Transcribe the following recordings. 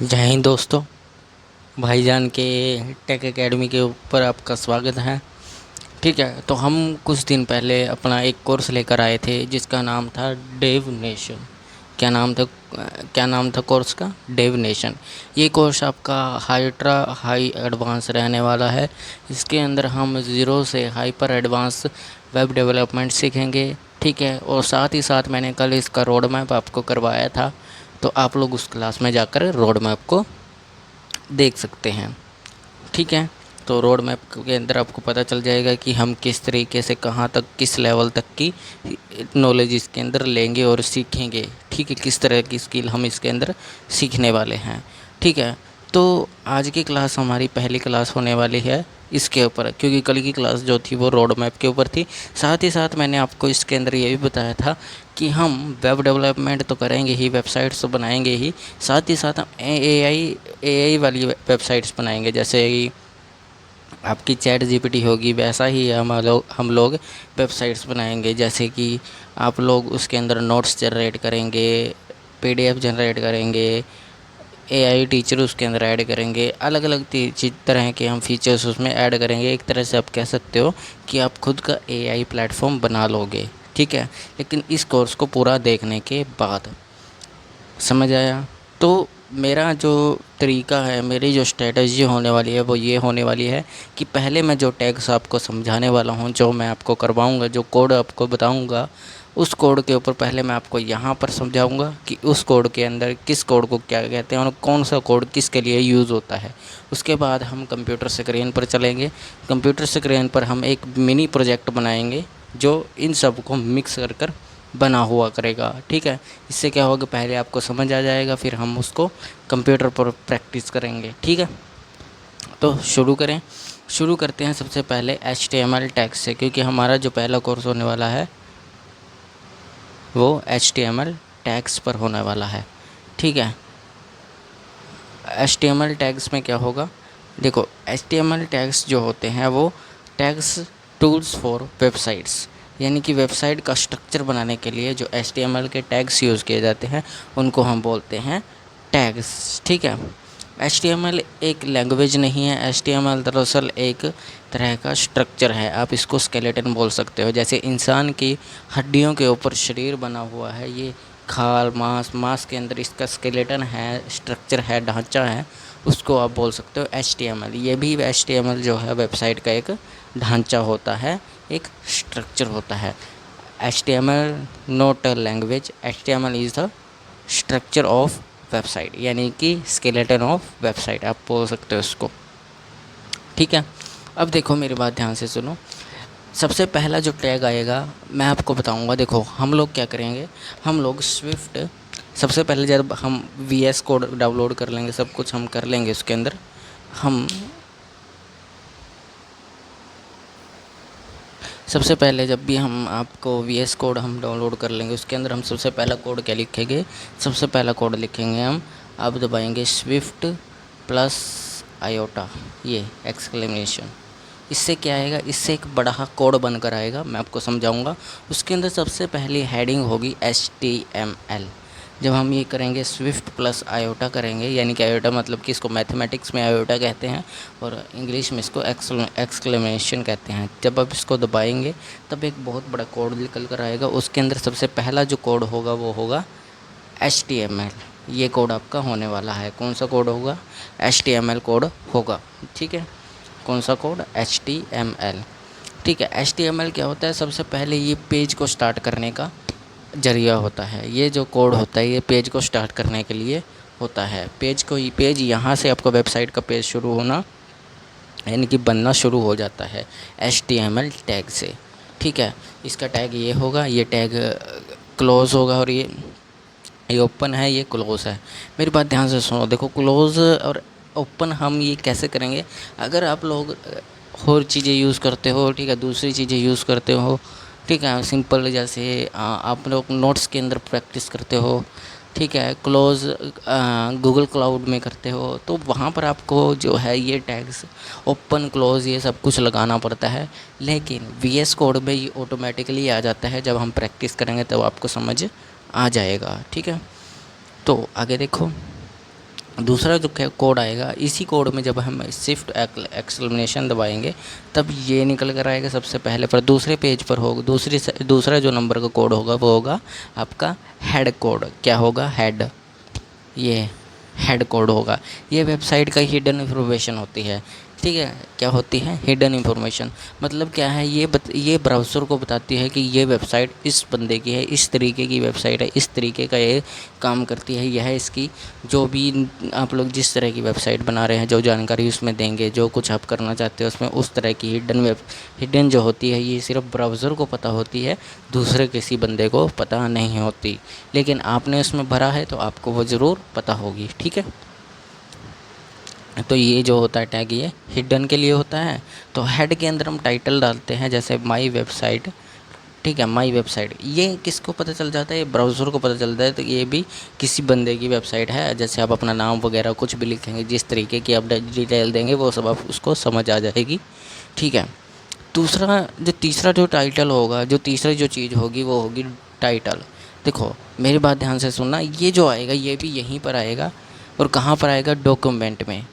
जय हिंद दोस्तों। भाईजान के टेक एकेडमी के ऊपर आपका स्वागत है। ठीक है, तो हम कुछ दिन पहले अपना एक कोर्स लेकर आए थे जिसका नाम था डेव नेशन। क्या नाम था? क्या नाम था कोर्स का? Dev Nation. ये कोर्स आपका हाई एडवांस रहने वाला है। इसके अंदर हम ज़ीरो से हाइपर एडवांस वेब डेवलपमेंट सीखेंगे। ठीक है, और साथ ही साथ मैंने कल इसका रोड मैप आपको करवाया था, तो आप लोग उस क्लास में जाकर रोड मैप को देख सकते हैं। ठीक है, तो रोड मैप के अंदर आपको पता चल जाएगा कि हम किस तरीके से कहाँ तक, किस लेवल तक की नॉलेज इसके अंदर लेंगे और सीखेंगे। ठीक है, किस तरह की स्किल हम इसके अंदर सीखने वाले हैं। ठीक है, तो आज की क्लास हमारी पहली क्लास होने वाली है इसके ऊपर, क्योंकि कल की क्लास जो थी वो रोड मैप के ऊपर थी। साथ ही साथ मैंने आपको इसके अंदर ये भी बताया था कि हम वेब डेवलपमेंट तो करेंगे ही, वेबसाइट्स तो बनाएंगे ही, साथ ही साथ हम एआई वाली वेबसाइट्स बनाएंगे। जैसे कि आपकी चैट जीपीटी होगी, वैसा ही हम लोग वेबसाइट्स बनाएंगे। जैसे कि आप लोग उसके अंदर नोट्स जनरेट करेंगे, पीडीएफ जनरेट करेंगे, एआई टीचर उसके अंदर ऐड करेंगे, अलग अलग तरह के हम फीचर्स उसमें ऐड करेंगे। एक तरह से आप कह सकते हो कि आप खुद का एआई प्लेटफॉर्म बना लोगे। ठीक है, लेकिन इस कोर्स को पूरा देखने के बाद समझ आया। तो मेरा जो तरीका है, मेरी जो स्ट्रेटजी होने वाली है वो ये होने वाली है कि पहले मैं जो टैग्स आपको समझाने वाला हूँ, जो मैं आपको करवाऊँगा, जो कोड आपको बताऊँगा, उस कोड के ऊपर पहले मैं आपको यहाँ पर समझाऊँगा कि उस कोड के अंदर किस कोड को क्या कहते हैं और कौन सा कोड किसके लिए यूज़ होता है। उसके बाद हम कंप्यूटर स्क्रीन पर चलेंगे। कंप्यूटर स्क्रीन पर हम एक मिनी प्रोजेक्ट बनाएंगे जो इन सब को मिक्स कर बना हुआ करेगा। ठीक है, इससे क्या होगा, पहले आपको समझ आ जाएगा, फिर हम उसको कंप्यूटर पर प्रैक्टिस करेंगे। ठीक है, तो शुरू करते हैं सबसे पहले HTML टैग्स से, क्योंकि हमारा जो पहला कोर्स होने वाला है वो HTML टैग्स पर होने वाला है। ठीक है, HTML टैग्स में क्या होगा, देखो HTML टैग्स जो होते हैं वो टैग्स टूल्स फॉर वेबसाइट्स, यानी कि वेबसाइट का स्ट्रक्चर बनाने के लिए जो HTML के टैग्स यूज़ किए जाते हैं उनको हम बोलते हैं टैग्स। ठीक है, HTML एक लैंग्वेज नहीं है। HTML दरअसल एक तरह का स्ट्रक्चर है, आप इसको स्केलेटन बोल सकते हो। जैसे इंसान की हड्डियों के ऊपर शरीर बना हुआ है, ये खाल मांस के अंदर इसका स्केलेटन है, स्ट्रक्चर है, ढांचा है, उसको आप बोल सकते हो HTML। ये भी HTML जो है वेबसाइट का एक ढांचा होता है, एक स्ट्रक्चर होता है। HTML not a language, HTML is the structure of website, यानी कि स्केलेटन ऑफ वेबसाइट आप बोल सकते हो इसको। ठीक है, अब देखो मेरी बात ध्यान से सुनो। सबसे पहला जो टैग आएगा मैं आपको बताऊंगा। देखो हम लोग क्या करेंगे, हम लोग स्विफ्ट, सबसे पहले जब हम VS कोड डाउनलोड कर लेंगे, सब कुछ हम कर लेंगे उसके अंदर, हम सबसे पहले जब भी हम आपको VS कोड हम डाउनलोड कर लेंगे, उसके अंदर हम सबसे पहला कोड क्या लिखेंगे, सबसे पहला कोड लिखेंगे हम, आप दबाएंगे स्विफ्ट प्लस आयोटा, ये एक्सक्लेमेशन। इससे क्या आएगा, इससे एक बड़ा कोड बनकर आएगा, मैं आपको समझाऊंगा। उसके अंदर सबसे पहली हेडिंग होगी HTML। जब हम ये करेंगे स्विफ्ट प्लस आयोटा करेंगे, यानी कि आयोटा मतलब कि इसको मैथमेटिक्स में आयोटा कहते हैं और इंग्लिश में इसको एक्सक्लेमेशन कहते हैं। जब आप इसको दबाएंगे तब एक बहुत बड़ा कोड निकल कर आएगा। उसके अंदर सबसे पहला जो कोड होगा वो होगा HTML। ये कोड आपका होने वाला है। कौन सा कोड होगा? HTML कोड होगा। ठीक है, कौन सा कोड? HTML। ठीक है, HTML क्या होता है, सबसे पहले ये पेज को स्टार्ट करने का जरिया होता है। ये जो कोड होता है ये पेज को स्टार्ट करने के लिए होता है। पेज यहाँ से आपका वेबसाइट का पेज शुरू होना, यानी कि बनना शुरू हो जाता है HTML टैग से। ठीक है, इसका टैग ये होगा, ये टैग क्लोज होगा और ये ओपन है, ये क्लोज है। मेरी बात ध्यान से सुनो। देखो क्लोज और ओपन हम ये कैसे करेंगे, अगर आप लोग और चीज़ें यूज़ करते हो, ठीक है, दूसरी चीज़ें यूज़ करते हो, ठीक है, सिंपल जैसे आप लोग नोट्स के अंदर प्रैक्टिस करते हो, ठीक है, क्लोज गूगल क्लाउड में करते हो, तो वहाँ पर आपको जो है ये टैग्स ओपन क्लोज ये सब कुछ लगाना पड़ता है। लेकिन VS कोड में ये ऑटोमेटिकली आ जाता है, जब हम प्रैक्टिस करेंगे तब आपको समझ आ जाएगा। ठीक है, तो आगे देखो, दूसरा जो कोड आएगा, इसी कोड में जब हम शिफ्ट एक्सक्लेमेशन दबाएंगे तब ये निकल कर आएगा सबसे पहले पर। दूसरे पेज पर होगा, दूसरा जो नंबर का कोड होगा वो होगा आपका हेड कोड। क्या होगा? हेड, ये हेड कोड होगा। ये वेबसाइट का हिडन इंफॉर्मेशन होती है, ठीक है। क्या होती है? Hidden information. मतलब क्या है? ये ब्राउज़र को बताती है कि ये वेबसाइट इस बंदे की है, इस तरीके की वेबसाइट है, इस तरीके का ये काम करती है। यह इसकी जो भी आप लोग जिस तरह की वेबसाइट बना रहे हैं, जो जानकारी उसमें देंगे, जो कुछ आप करना चाहते हो उसमें, उस तरह की हिडन जो होती है ये सिर्फ ब्राउज़र को पता होती है, दूसरे किसी बंदे को पता नहीं होती। लेकिन आपने उसमें भरा है तो आपको वो ज़रूर पता होगी, ठीक है। तो ये जो होता है टैग, ये हिडन के लिए होता है। तो हेड के अंदर हम टाइटल डालते हैं, जैसे माई वेबसाइट, ठीक है। माई वेबसाइट ये किसको पता चल जाता है? ये ब्राउज़र को पता चलता है। तो ये भी किसी बंदे की वेबसाइट है। जैसे आप अपना नाम वगैरह कुछ भी लिखेंगे, जिस तरीके की आप डिटेल देंगे वो सब आप उसको समझ आ जाएगी, ठीक है। तीसरा जो टाइटल होगा, जो तीसरी जो चीज़ होगी वो होगी टाइटल। देखो मेरी बात ध्यान से सुनना, ये जो आएगा ये भी यहीं पर आएगा। और कहाँ पर आएगा? डॉक्यूमेंट में,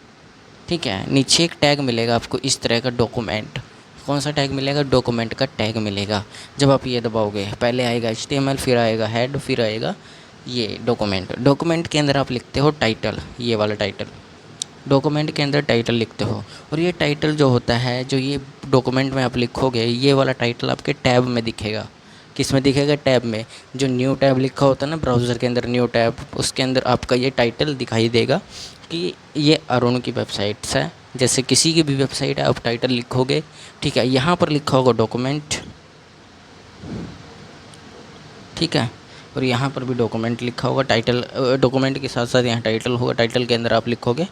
ठीक है। नीचे एक टैग मिलेगा आपको इस तरह का, डॉक्यूमेंट। कौन सा टैग मिलेगा? डॉक्यूमेंट का टैग मिलेगा। जब आप ये दबाओगे पहले आएगा HTML, फिर आएगा हेड, फिर आएगा ये डॉक्यूमेंट। डॉक्यूमेंट के अंदर आप लिखते हो टाइटल, ये वाला टाइटल। डॉक्यूमेंट के अंदर टाइटल लिखते हो, और ये टाइटल जो होता है, जो ये डॉक्यूमेंट में आप लिखोगे, ये वाला टाइटल आपके टैब में दिखेगा। किस में दिखेगा? टैब में। जो न्यू टैब लिखा होता है ना ब्राउज़र के अंदर, न्यू टैब, उसके अंदर आपका ये टाइटल दिखाई देगा कि ये अरुण की वेबसाइट्स है। जैसे किसी की भी वेबसाइट है, आप टाइटल लिखोगे, ठीक है। यहाँ पर लिखा होगा डॉक्यूमेंट, ठीक है। और यहाँ पर भी डॉक्यूमेंट लिखा होगा। टाइटल, डॉक्यूमेंट के साथ साथ यहाँ टाइटल होगा। टाइटल के अंदर आप लिखोगे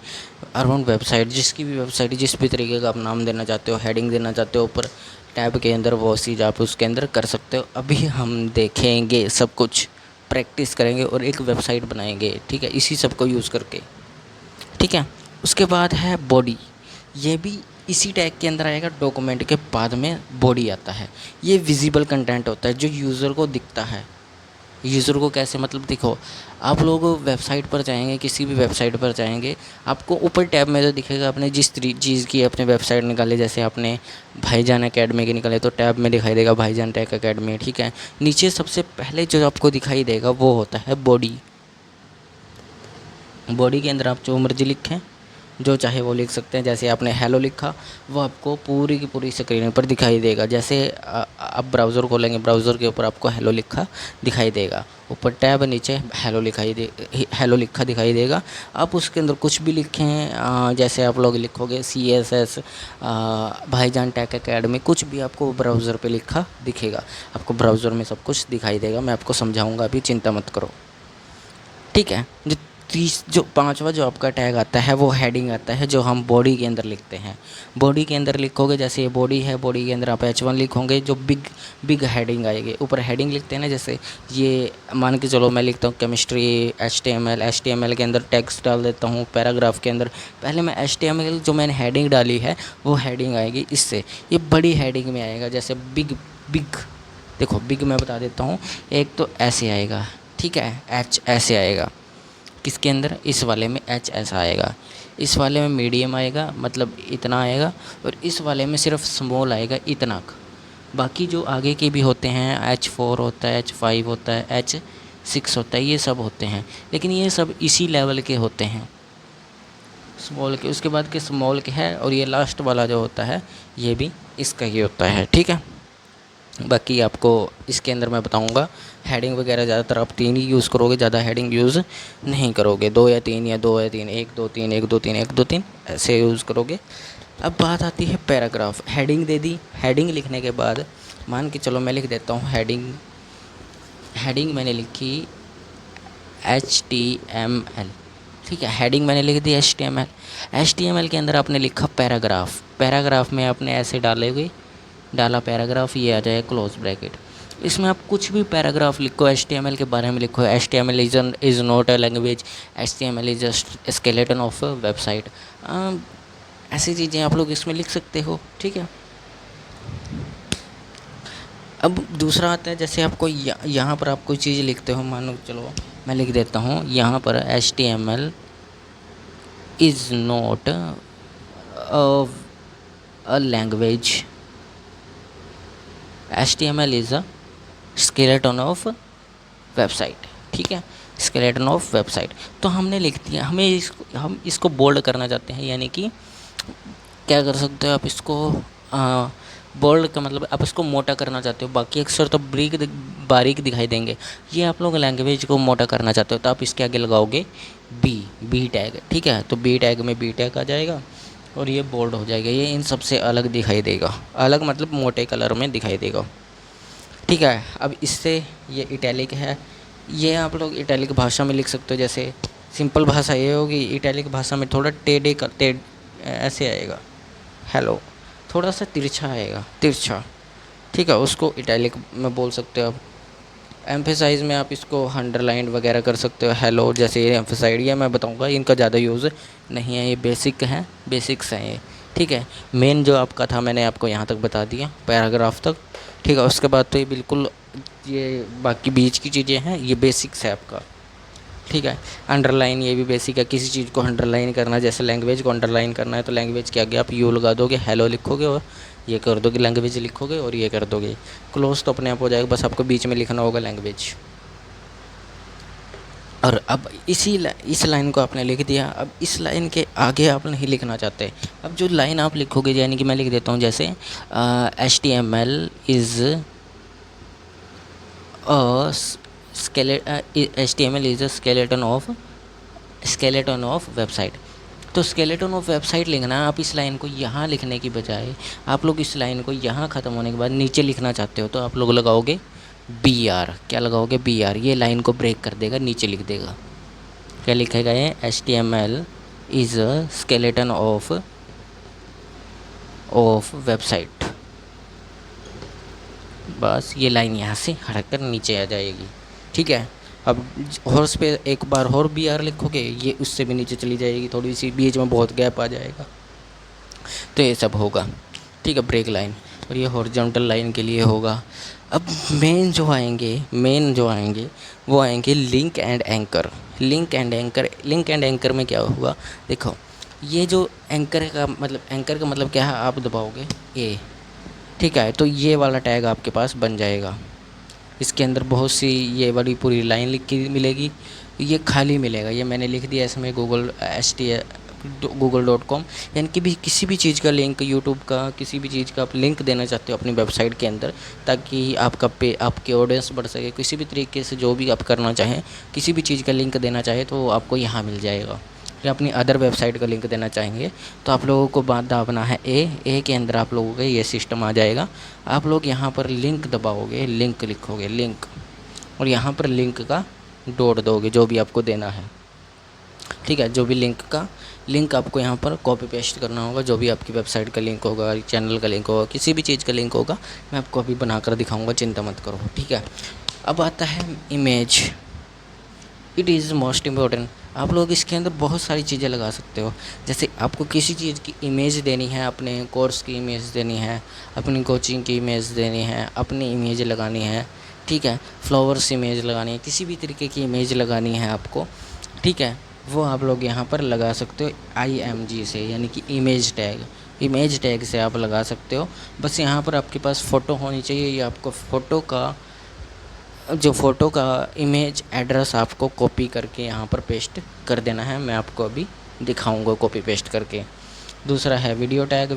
अरुण वेबसाइट, जिसकी भी वेबसाइट, जिस भी तरीके का आप नाम देना चाहते हो, हेडिंग देना चाहते हो ऊपर टैब के अंदर, वो चीज़ आप उसके अंदर कर सकते हो। अभी हम देखेंगे सब कुछ, प्रैक्टिस करेंगे और एक वेबसाइट बनाएंगे, ठीक है, इसी सब को यूज़ करके, ठीक है। उसके बाद है बॉडी, ये भी इसी टैग के अंदर आएगा। डॉक्यूमेंट के बाद में बॉडी आता है। ये विजिबल कंटेंट होता है जो यूज़र को दिखता है। यूज़र को कैसे? मतलब देखो, आप लोग वेबसाइट पर जाएंगे, किसी भी वेबसाइट पर जाएंगे, आपको ऊपर टैब में जो दिखेगा, आपने जिस चीज़ की अपने वेबसाइट निकाले, जैसे आपने भाईजान एकेडमी के निकाले तो टैब में दिखाई देगा भाईजान टेक एकेडमी, ठीक है। नीचे सबसे पहले जो आपको दिखाई देगा वो होता है बॉडी। बॉडी के अंदर आप जो मर्जी लिखें, जो चाहे वो लिख सकते हैं। जैसे आपने हेलो लिखा, वो आपको पूरी की पूरी स्क्रीन पर दिखाई देगा। जैसे आप ब्राउज़र खोलेंगे, ब्राउज़र के ऊपर आपको हेलो लिखा दिखाई देगा, ऊपर टैब, नीचे हेलो लिखा दिखाई देगा। आप उसके अंदर कुछ भी लिखें, जैसे आप लोग लिखोगे CSS भाईजान टेक एकेडमी, कुछ भी आपको ब्राउज़र पे लिखा दिखेगा। आपको ब्राउज़र में सब कुछ दिखाई देगा। मैं आपको समझाऊँगा, अभी चिंता मत करो, ठीक है। जो पांचवा जो आपका टैग आता है वो हेडिंग आता है, जो हम बॉडी के अंदर लिखते हैं। बॉडी के अंदर लिखोगे, जैसे ये बॉडी है, बॉडी के अंदर आप H1 लिखोगे, जो बिग हेडिंग आएगी। ऊपर हेडिंग लिखते हैं ना, जैसे ये मान के चलो मैं लिखता हूँ केमिस्ट्री HTML के अंदर टेक्स्ट डाल देता हूँ। पैराग्राफ के अंदर पहले मैं HTML जो मैंने हेडिंग डाली है वो हेडिंग आएगी इससे, ये बड़ी हेडिंग में आएगा। जैसे बिग, देखो बिग मैं बता देता हूँ। एक तो ऐसे आएगा, ठीक है, H ऐसे आएगा। किसके अंदर? इस वाले में H ऐसा आएगा। इस वाले में मीडियम आएगा, मतलब इतना आएगा। और इस वाले में सिर्फ स्मॉल आएगा, इतना। बाकी जो आगे के भी होते हैं, H4 होता है, H5 होता है, H6 होता है, ये सब होते हैं। लेकिन ये सब इसी लेवल के होते हैं, स्मॉल के। उसके बाद के स्मॉल के है, और ये लास्ट वाला जो होता है ये भी इसका ही होता है, ठीक है। बाकी आपको इसके अंदर मैं बताऊंगा। हेडिंग वगैरह ज़्यादातर आप 3 ही यूज़ करोगे, ज़्यादा हेडिंग यूज़ नहीं करोगे। 2 या 3 या 2 या 3, 1 2 3 1 2 3 1 2 3 ऐसे यूज़ करोगे। अब बात आती है पैराग्राफ। हेडिंग दे दी, हेडिंग लिखने के बाद मान के चलो मैं लिख देता हूँ हेडिंग मैंने लिखी HTML, ठीक है। हेडिंग मैंने लिख दी HTML के अंदर आपने लिखा पैराग्राफ में आपने ऐसे डाला पैराग्राफ, ये आ जाए क्लोज ब्रैकेट। इसमें आप कुछ भी पैराग्राफ लिखो, HTML के बारे में लिखो। HTML is not a language, HTML is just skeleton of website. ऐसी चीज़ें आप लोग इसमें लिख सकते हो, ठीक है। अब दूसरा आता है, जैसे आपको यहाँ पर आप कोई चीज़ लिखते हो, मानो चलो मैं लिख देता हूँ यहाँ पर HTML is not a language. HTML is a skeleton of website, ठीक है, स्केलेटन ऑफ वेबसाइट। तो हमने लिख दिया, हम इसको बोल्ड करना चाहते हैं, यानी कि क्या कर सकते हो आप इसको बोल्ड का मतलब आप इसको मोटा करना चाहते हो, बाकी अक्षर तो बारीक दिखाई देंगे। ये आप लोग लैंग्वेज को मोटा करना चाहते हो तो आप इसके आगे लगाओगे बी टैग, ठीक है। तो बी टैग में बी टैग आ जाएगा और ये बोल्ड हो जाएगा, ये इन सबसे अलग दिखाई देगा, अलग मतलब मोटे कलर में दिखाई देगा, ठीक है। अब इससे ये इटैलिक है, ये आप लोग इटैलिक भाषा में लिख सकते हो। जैसे सिंपल भाषा ये होगी, इटैलिक भाषा में थोड़ा टेढ़ ऐसे आएगा, हेलो, थोड़ा सा तिरछा आएगा, तिरछा, ठीक है, उसको इटैलिक में बोल सकते हो आप। एम्फेसाइज में आप इसको अंडरलाइन वगैरह कर सकते हो, हेलो, जैसे ये एम्फेसाइड, ये मैं बताऊंगा, इनका ज़्यादा यूज़ नहीं है, ये बेसिक्स हैं ये, ठीक है। मेन जो आपका था मैंने आपको यहाँ तक बता दिया, पैराग्राफ तक, ठीक है। उसके बाद तो ये बिल्कुल, ये बाकी बीच की चीज़ें हैं, ये बेसिक्स है आपका, ठीक है। अंडरलाइन ये भी बेसिक है, किसी चीज़ को अंडरलाइन करना, जैसे लैंग्वेज को अंडरलाइन करना है तो लैंग्वेज के आगे आप यू लगा दोगे, हेलो लिखोगे और ये कर दोगे, लैंग्वेज लिखोगे और ये कर दोगे, क्लोज तो अपने आप हो जाएगा, बस आपको बीच में लिखना होगा लैंग्वेज। और अब इस लाइन को आपने लिख दिया, अब इस लाइन के आगे आप नहीं लिखना चाहते। अब जो लाइन आप लिखोगे, यानी कि मैं लिख देता हूँ, जैसे HTML is HTML is a skeleton of website. तो स्केलेटन ऑफ वेबसाइट लिखना है, आप इस लाइन को यहाँ लिखने की बजाय आप लोग इस लाइन को यहाँ ख़त्म होने के बाद नीचे लिखना चाहते हो तो आप लोग लगाओगे BR, क्या लगाओगे BR, ये लाइन को ब्रेक कर देगा, नीचे लिख देगा, क्या लिखेगा ये, HTML is a skeleton of website. बस ये लाइन यहाँ से हटक कर नीचे आ जाएगी, ठीक है। अब हॉर्स पे एक बार और BR लिखोगे, ये उससे भी नीचे चली जाएगी, थोड़ी सी बीच में बहुत गैप आ जाएगा, तो ये सब होगा, ठीक है, ब्रेक लाइन। और ये हॉरिजॉन्टल लाइन के लिए होगा। अब मेन जो आएंगे वो आएंगे link and anchor. Link and anchor में क्या होगा, देखो, ये जो एंकर का मतलब क्या है, आप दबाओगे ए, ठीक है, तो ये वाला टैग आपके पास बन जाएगा। इसके अंदर बहुत सी ये वाली पूरी लाइन लिख के मिलेगी, ये खाली मिलेगा, ये मैंने लिख दिया इसमें google.com, यानी कि भी किसी भी चीज़ का लिंक, यूट्यूब का किसी भी चीज़ का आप लिंक देना चाहते हो अपनी वेबसाइट के अंदर, ताकि आपके ऑडियंस बढ़ सके, किसी भी तरीके से जो भी आप करना चाहें, किसी भी चीज़ का लिंक देना चाहे तो आपको यहाँ मिल जाएगा। या अपनी अदर वेबसाइट का लिंक देना चाहेंगे तो आप लोगों को बात दाबना है ए के अंदर आप लोगों का ये सिस्टम आ जाएगा। आप लोग यहाँ पर लिंक दबाओगे, लिंक लिखोगे, लिंक, और यहाँ पर लिंक का डॉट दोगे जो भी आपको देना है, ठीक है। जो भी लिंक आपको यहाँ पर कॉपी पेस्ट करना होगा, जो भी आपकी वेबसाइट का लिंक होगा, चैनल का लिंक होगा, किसी भी चीज़ का लिंक होगा, मैं आपको अभी बनाकर दिखाऊंगा, चिंता मत करो, ठीक है। अब आता है image, it is most important. आप लोग इसके अंदर बहुत सारी चीज़ें लगा सकते हो, जैसे आपको किसी चीज़ की इमेज देनी है, अपने कोर्स की इमेज देनी है, अपनी कोचिंग की इमेज देनी है, अपनी इमेज लगानी है, ठीक है, फ्लावर्स इमेज लगानी है, किसी भी तरीके की इमेज लगानी है आपको, ठीक है, वो आप लोग यहाँ पर लगा सकते हो IMG से, यानी कि इमेज टैग से आप लगा सकते हो। बस यहाँ पर आपके पास फ़ोटो होनी चाहिए, या आपको फ़ोटो का इमेज एड्रेस आपको कॉपी करके यहाँ पर पेस्ट कर देना है, मैं आपको अभी दिखाऊंगा कॉपी पेस्ट करके। दूसरा है वीडियो टैग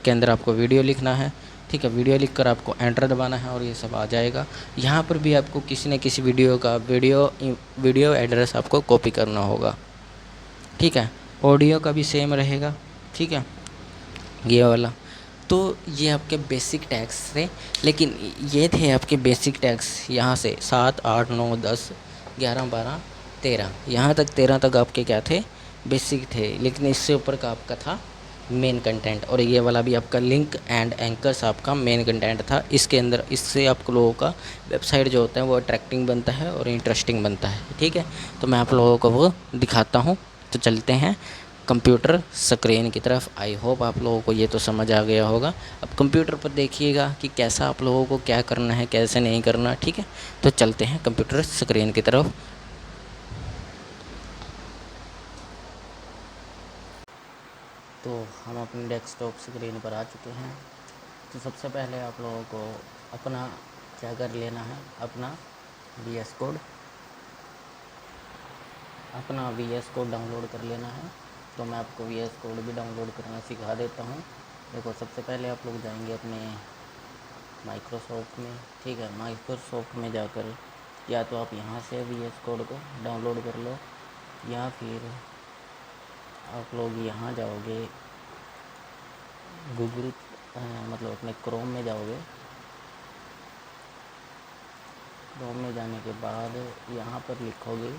के अंदर आपको वीडियो लिखना है, ठीक है, वीडियो लिखकर आपको एंटर दबाना है और ये सब आ जाएगा। यहाँ पर भी आपको किसी न किसी वीडियो एड्रेस आपको कॉपी करना होगा, ठीक है। ऑडियो का भी सेम रहेगा, ठीक है, ये वाला। तो ये आपके बेसिक टैग्स थे, लेकिन ये थे आपके बेसिक टैग्स, यहाँ से 7, 8, 9, 10, 11, 12, 13, यहाँ तक 13 तक आपके क्या थे, बेसिक थे। लेकिन इससे ऊपर का आपका था मेन कंटेंट, और ये वाला भी आपका लिंक एंड एंकर्स आपका मेन कंटेंट था। इसके अंदर इससे आप लोगों का वेबसाइट जो होता है वो अट्रैक्टिंग बनता है और इंटरेस्टिंग बनता है, ठीक है। तो मैं आप लोगों को वो दिखाता हूँ, तो चलते हैं कंप्यूटर स्क्रीन की तरफ। आई होप आप लोगों को ये तो समझ आ गया होगा। अब कंप्यूटर पर देखिएगा कि कैसा आप लोगों को क्या करना है, कैसे नहीं करना, ठीक है। तो चलते हैं कंप्यूटर स्क्रीन की तरफ। तो हम अपने डेस्कटॉप स्क्रीन पर आ चुके हैं। तो सबसे पहले आप लोगों को अपना क्या कर लेना है, अपना VS कोड डाउनलोड कर लेना है। तो मैं आपको VS कोड भी डाउनलोड करना सिखा देता हूँ। देखो, सबसे पहले आप लोग जाएंगे अपने माइक्रोसॉफ्ट में, ठीक है। माइक्रोसॉफ्ट में जाकर या तो आप यहाँ से VS कोड को डाउनलोड कर लो, या फिर आप लोग यहाँ जाओगे गूगल, मतलब अपने क्रोम में जाओगे। क्रोम में जाने के बाद यहाँ पर लिखोगे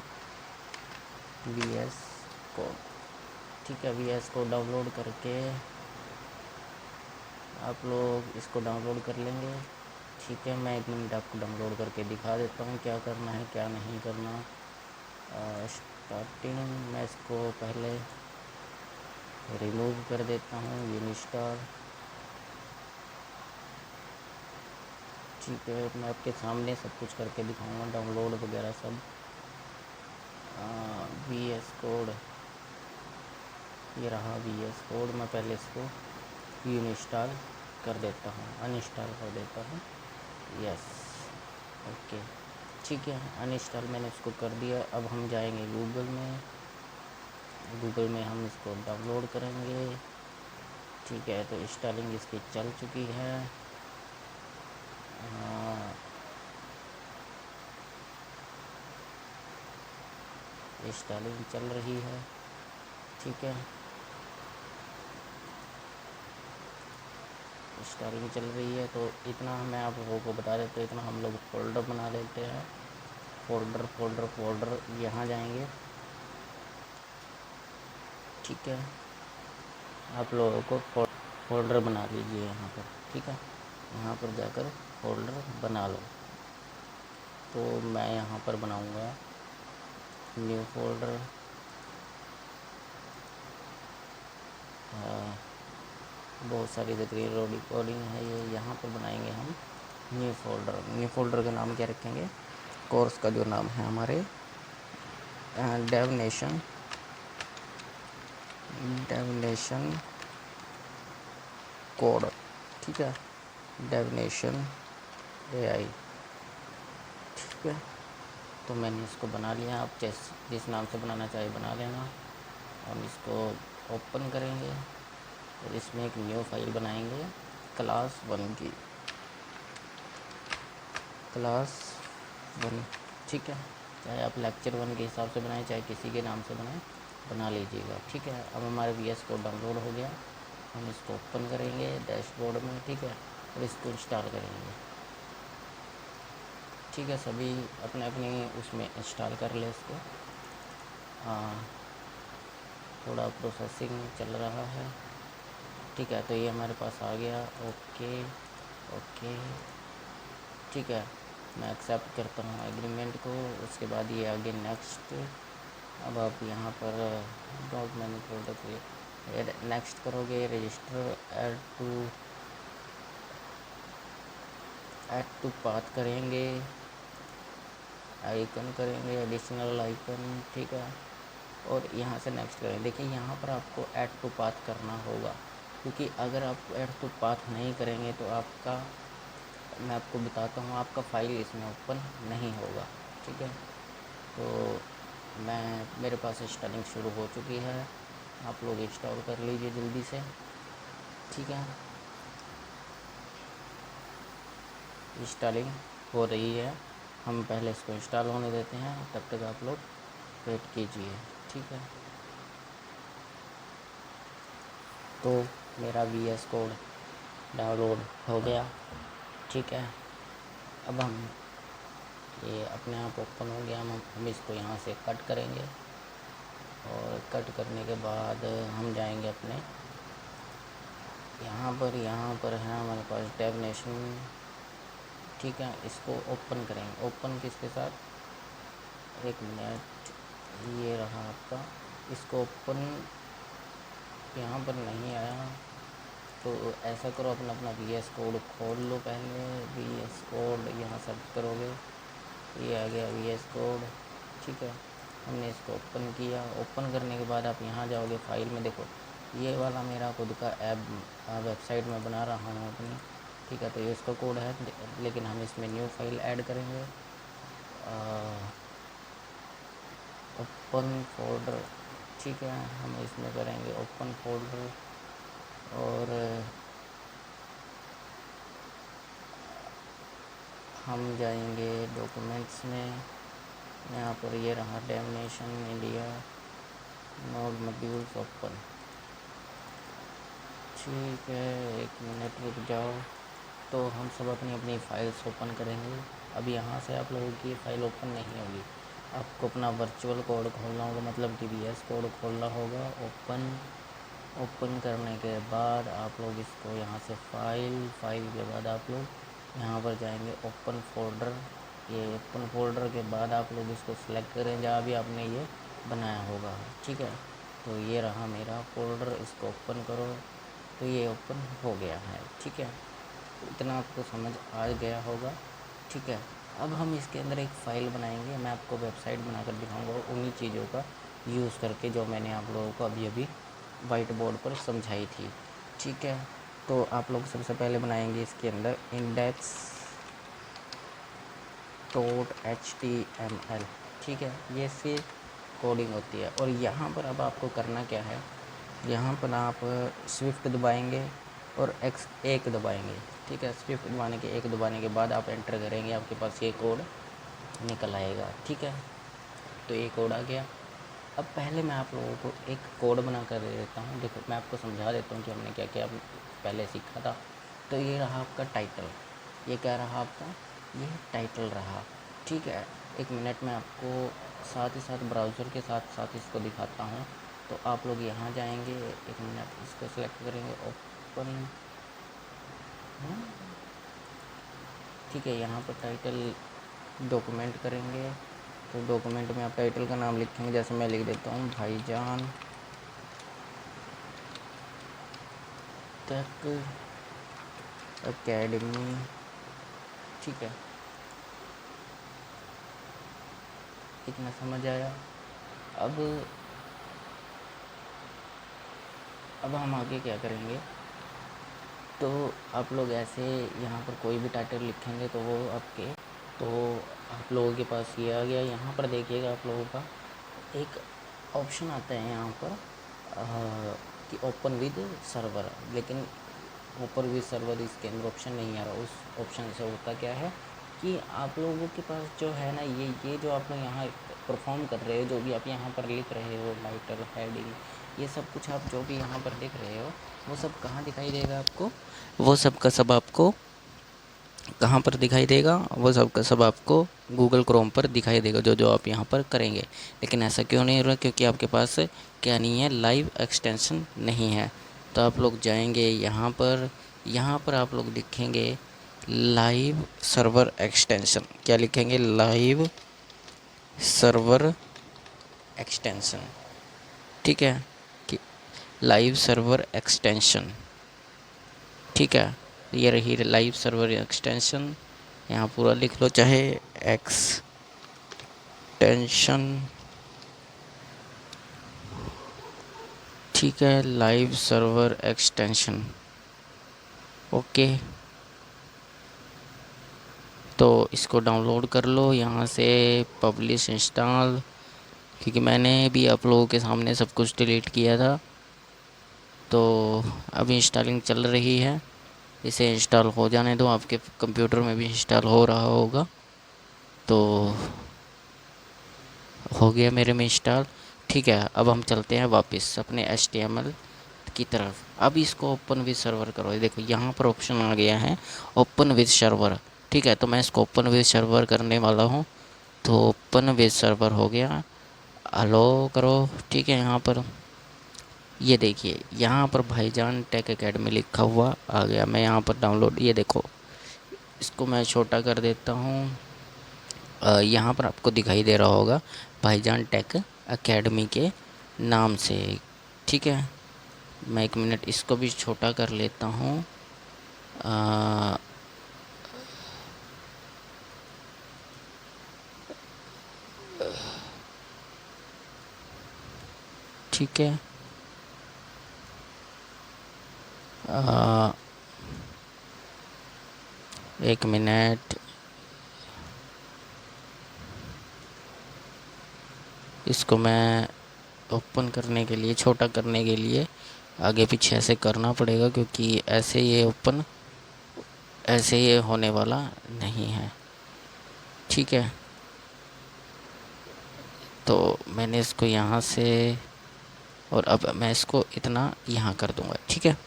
VS कोड, ठीक है। VS कोड डाउनलोड करके आप लोग इसको डाउनलोड कर लेंगे, ठीक है। मैं 1 मिनट आपको डाउनलोड करके दिखा देता हूँ क्या करना है क्या नहीं करना। स्टार्टिंग मैं इसको पहले रिमूव कर देता हूँ, इंस्टॉल, ठीक है। मैं आपके सामने सब कुछ करके दिखाऊंगा, डाउनलोड वगैरह सब। VS कोड, ये रहा VS कोड। मैं पहले इसको इंस्टॉल कर देता हूँ, अनइंस्टॉल कर देता हूँ। यस, ओके, ठीक है। अनइंस्टॉल मैंने इसको कर दिया। अब हम जाएंगे गूगल में, गूगल में हम इसको डाउनलोड करेंगे, ठीक है। तो इंस्टॉलिंग इसकी चल चुकी है। इंस्टॉलिंग चल रही है, ठीक है। इंस्टॉलिंग चल रही है। तो इतना मैं आप लोगों को बता देता हूँ, इतना हम लोग फ़ोल्डर बना लेते हैं। फ़ोल्डर फ़ोल्डर फ़ोल्डर, यहाँ जाएंगे, ठीक है। आप लोगों को फ़ोल्डर बना लीजिए यहाँ पर, ठीक है। यहाँ पर जाकर फ़ोल्डर बना लो। तो मैं यहाँ पर बनाऊँगा न्यू फ़ोल्डर, बहुत सारी स्क्रीन रिकॉर्डिंग है ये। यहाँ पर बनाएंगे हम न्यू फ़ोल्डर। न्यू फ़ोल्डर का नाम क्या रखेंगे, कोर्स का जो नाम है हमारे डेवनेशन कोड, ठीक है। डेवनेशन AI, ठीक है। तो मैंने इसको बना लिया। आप जिस नाम से बनाना चाहे बना लेना। हम इसको ओपन करेंगे और इसमें एक न्यू फाइल बनाएंगे क्लास 1 की, क्लास 1, ठीक है। चाहे आप लेक्चर 1 के हिसाब से बनाएं, चाहे किसी के नाम से बनाएं, बना लीजिएगा, ठीक है। अब हमारे VS कोड डाउनलोड हो गया। हम इसको ओपन करेंगे डैशबोर्ड में, ठीक है, और इसको इंस्टॉल करेंगे, ठीक है। सभी अपने अपने उसमें इंस्टॉल कर ले इसको। थोड़ा प्रोसेसिंग चल रहा है, ठीक है। तो ये हमारे पास आ गया, ओके ओके, ठीक है। मैं एक्सेप्ट करता हूँ एग्रीमेंट को। उसके बाद ये आगे नेक्स्ट। अब आप यहाँ पर डॉक्यूमेंट फोल्डर पे नेक्स्ट करोगे, रजिस्टर ऐड टू पाथ करेंगे, आइकन करेंगे, एडिशनल आइकन, ठीक है। और यहाँ से नेक्स्ट करें। देखिए, यहाँ पर आपको ऐड टू पाथ करना होगा, क्योंकि अगर आप ऐड टू पाथ नहीं करेंगे तो आपका, मैं आपको बताता हूँ, आपका फ़ाइल इसमें ओपन नहीं होगा, ठीक है। तो मेरे पास इंस्टॉलिंग शुरू हो चुकी है। आप लोग इंस्टॉल कर लीजिए जल्दी से, ठीक है। इंस्टॉलिंग हो रही है। हम पहले इसको इंस्टॉल होने देते हैं, तब तक आप लोग वेट कीजिए, ठीक है। तो मेरा VS कोड डाउनलोड हो गया, ठीक है। अब हम ये अपने आप ओपन हो गया। हम इसको यहाँ से कट करेंगे, और कट करने के बाद हम जाएंगे अपने यहाँ पर है हमारे पास डेफिनेशन, ठीक है। इसको ओपन करेंगे। ओपन किसके साथ, 1 मिनट, ये रहा आपका। इसको ओपन यहाँ पर नहीं आया, तो ऐसा करो, अपना अपना VS कोड खोल लो पहले। VS कोड यहाँ सर्च करोगे, ये आ गया VS कोड, ठीक है। हमने इसको ओपन किया। ओपन करने के बाद आप यहाँ जाओगे फाइल में, देखो ये वाला मेरा खुद का ऐप वेबसाइट में बना रहा हूँ अपनी, ठीक है। तो ये इसका कोड है, लेकिन हम इसमें न्यू फाइल ऐड करेंगे, ओपन फोल्डर, ठीक है। हम इसमें करेंगे ओपन फोल्डर, और हम जाएंगे डॉक्यूमेंट्स में, यहाँ पर ये रहा डेमनेशन इंडिया नोड मॉड्यूल्स ओपन, ठीक है। एक मिनट रुक जाओ। तो हम सब अपनी अपनी फाइल्स ओपन करेंगे। अब यहाँ से आप लोगों की फाइल ओपन नहीं होगी, आपको अपना वर्चुअल कोड खोलना होगा, मतलब DBS कोड खोलना होगा। ओपन करने के बाद आप लोग इसको यहाँ से फाइल के बाद आप लोग यहाँ पर जाएंगे ओपन फोल्डर। ये ओपन फोल्डर के बाद आप लोग इसको सिलेक्ट करें जहाँ भी आपने ये बनाया होगा, ठीक है। तो ये रहा मेरा फोल्डर, इसको ओपन करो तो ये ओपन हो गया है, ठीक है। इतना आपको समझ आ गया होगा, ठीक है। अब हम इसके अंदर एक फ़ाइल बनाएंगे, मैं आपको वेबसाइट बनाकर दिखाऊंगा उन्हीं चीज़ों का यूज़ करके जो मैंने आप लोगों को अभी अभी वाइट बोर्ड पर समझाई थी, ठीक है। तो आप लोग सबसे पहले बनाएंगे इसके अंदर इंडेक्स डॉट HTML, ठीक है। ये फिर कोडिंग होती है। और यहाँ पर अब आपको करना क्या है, यहाँ पर आप स्विफ्ट दबाएंगे और एक दबाएंगे, ठीक है। स्विफ्ट दबाने के बाद आप एंटर करेंगे, आपके पास ये कोड निकल आएगा, ठीक है। तो ये कोड आ गया। अब पहले मैं आप लोगों को एक कोड बना कर दे देता हूँ। देखो मैं आपको समझा देता हूँ कि हमने क्या क्या पहले सीखा था। तो ये रहा आपका टाइटल, ये क्या रहा आपका, ये टाइटल रहा, ठीक है। एक मिनट में आपको साथ ही साथ ब्राउज़र के साथ साथ इसको दिखाता हूँ। तो आप लोग यहाँ जाएंगे, एक मिनट, इसको सेलेक्ट करेंगे, ओपन, ठीक है। यहाँ पर टाइटल डॉक्यूमेंट करेंगे, तो डॉक्यूमेंट में आप टाइटल का नाम लिखेंगे, जैसे मैं लिख देता हूँ भाईजान टेक एकेडमी, ठीक है। इतना समझ आया। अब हम आगे क्या करेंगे, तो आप लोग ऐसे यहाँ पर कोई भी टाइटल लिखेंगे तो वो आपके, तो आप लोगों के पास ये आ गया। यहाँ पर देखिएगा आप लोगों का एक ऑप्शन आता है यहाँ पर कि ओपन विद सर्वर, लेकिन ओपन विद सर्वर इसके अंदर ऑप्शन नहीं आ रहा। उस ऑप्शन से होता क्या है कि आप लोगों के पास जो है ना, ये जो आप लोग यहाँ परफॉर्म कर रहे हो, जो भी आप यहाँ पर लिख रहे हो, टाइटल, हेडिंग, ये सब कुछ आप जो भी यहाँ पर लिख रहे हो, वो सब कहाँ दिखाई देगा आपको, वो सब का सब आपको कहाँ पर दिखाई देगा, वो सब का सब आपको गूगल क्रोम पर दिखाई देगा, जो जो आप यहाँ पर करेंगे। लेकिन ऐसा क्यों नहीं हो रहा, क्योंकि आपके पास क्या नहीं है, लाइव एक्सटेंशन नहीं है। तो आप लोग जाएंगे यहाँ पर आप लोग लिखेंगे लाइव सर्वर एक्सटेंशन। क्या लिखेंगे, लाइव सर्वर एक्सटेंशन, ठीक है, कि लाइव सर्वर एक्सटेंशन, ठीक है। ये रही लाइव सर्वर एक्सटेंशन, यहाँ पूरा लिख लो, चाहे एक्सटेंशन, ठीक है, लाइव सर्वर एक्सटेंशन, ओके। तो इसको डाउनलोड कर लो यहाँ से, पब्लिश इंस्टॉल, क्योंकि मैंने भी आप लोगों के सामने सब कुछ डिलीट किया था। तो अभी इंस्टॉलिंग चल रही है, इसे इंस्टॉल हो जाने दो, आपके कंप्यूटर में भी इंस्टॉल हो रहा होगा। तो हो गया मेरे में इंस्टॉल, ठीक है। अब हम चलते हैं वापस अपने HTML की तरफ। अब इसको ओपन विद सर्वर करो, ये देखो यहाँ पर ऑप्शन आ गया है ओपन विद सर्वर, ठीक है। तो मैं इसको ओपन विद सर्वर करने वाला हूँ। तो ओपन विद सर्वर हो गया, अलो करो, ठीक है। यहाँ पर ये देखिए, यहाँ पर भाईजान टेक एकेडमी लिखा हुआ आ गया। मैं यहाँ पर डाउनलोड, ये देखो, इसको मैं छोटा कर देता हूँ। यहाँ पर आपको दिखाई दे रहा होगा भाईजान टेक एकेडमी के नाम से, ठीक है। मैं एक मिनट इसको भी छोटा कर लेता हूँ। ठीक है, एक मिनट, इसको मैं ओपन करने के लिए, छोटा करने के लिए आगे पीछे ऐसे करना पड़ेगा, क्योंकि ऐसे ये ओपन, ऐसे ये होने वाला नहीं है। ठीक है, तो मैंने इसको यहाँ से, और अब मैं इसको इतना यहाँ कर दूँगा। ठीक है,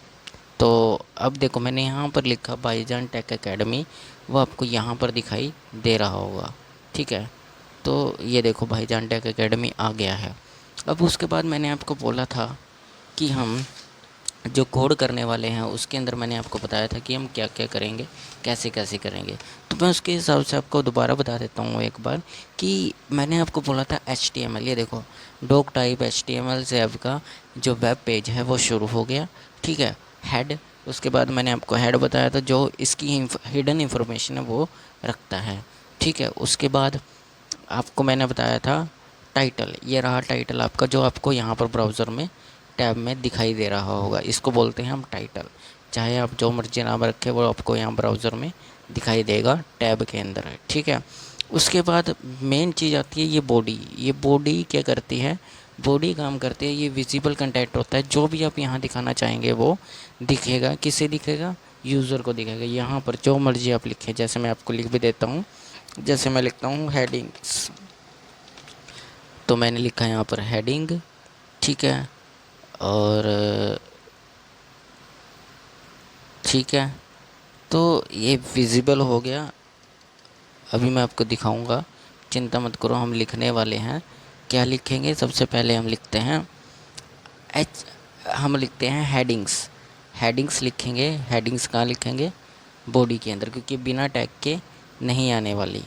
तो अब देखो मैंने यहाँ पर लिखा भाईजान टेक एकेडमी, वो आपको यहाँ पर दिखाई दे रहा होगा। ठीक है, तो ये देखो भाईजान टेक एकेडमी आ गया है। अब उसके बाद मैंने आपको बोला था कि हम जो कोड करने वाले हैं उसके अंदर मैंने आपको बताया था कि हम क्या क्या करेंगे, कैसे कैसे करेंगे। तो मैं उसके हिसाब से आपको दोबारा बता देता हूँ एक बार कि मैंने आपको बोला था HTML, ये देखो डॉक टाइप HTML से आपका जो वेब पेज है वो शुरू हो गया। ठीक है, हेड, उसके बाद मैंने आपको हेड बताया था जो इसकी हिडन इंफॉर्मेशन है वो रखता है। ठीक है, उसके बाद आपको मैंने बताया था टाइटल, ये रहा टाइटल आपका, जो आपको यहाँ पर ब्राउज़र में टैब में दिखाई दे रहा होगा, इसको बोलते हैं हम टाइटल। चाहे आप जो मर्जी नाम रखें वो आपको यहाँ ब्राउज़र में दिखाई देगा टैब के अंदर है। ठीक है, उसके बाद मेन चीज़ आती है ये बॉडी। ये बॉडी क्या करती है, बॉडी काम करती है, ये विजिबल कंटेंट होता है, जो भी आप यहाँ दिखाना चाहेंगे वो दिखेगा। किसे दिखेगा, यूज़र को दिखेगा। यहाँ पर जो मर्जी आप लिखें, जैसे मैं आपको लिख भी देता हूँ, जैसे मैं लिखता हूँ हेडिंग्स, तो मैंने लिखा है यहाँ पर हेडिंग। ठीक है, और ठीक है, तो ये विजिबल हो गया। अभी मैं आपको दिखाऊंगा, चिंता मत करो, हम लिखने वाले हैं। क्या लिखेंगे, सबसे पहले हम लिखते हैं हम लिखते हैं हेडिंग्स। हेडिंग्स लिखेंगे। हेडिंग्स कहाँ लिखेंगे, बॉडी के अंदर, क्योंकि बिना टैग के नहीं आने वाली,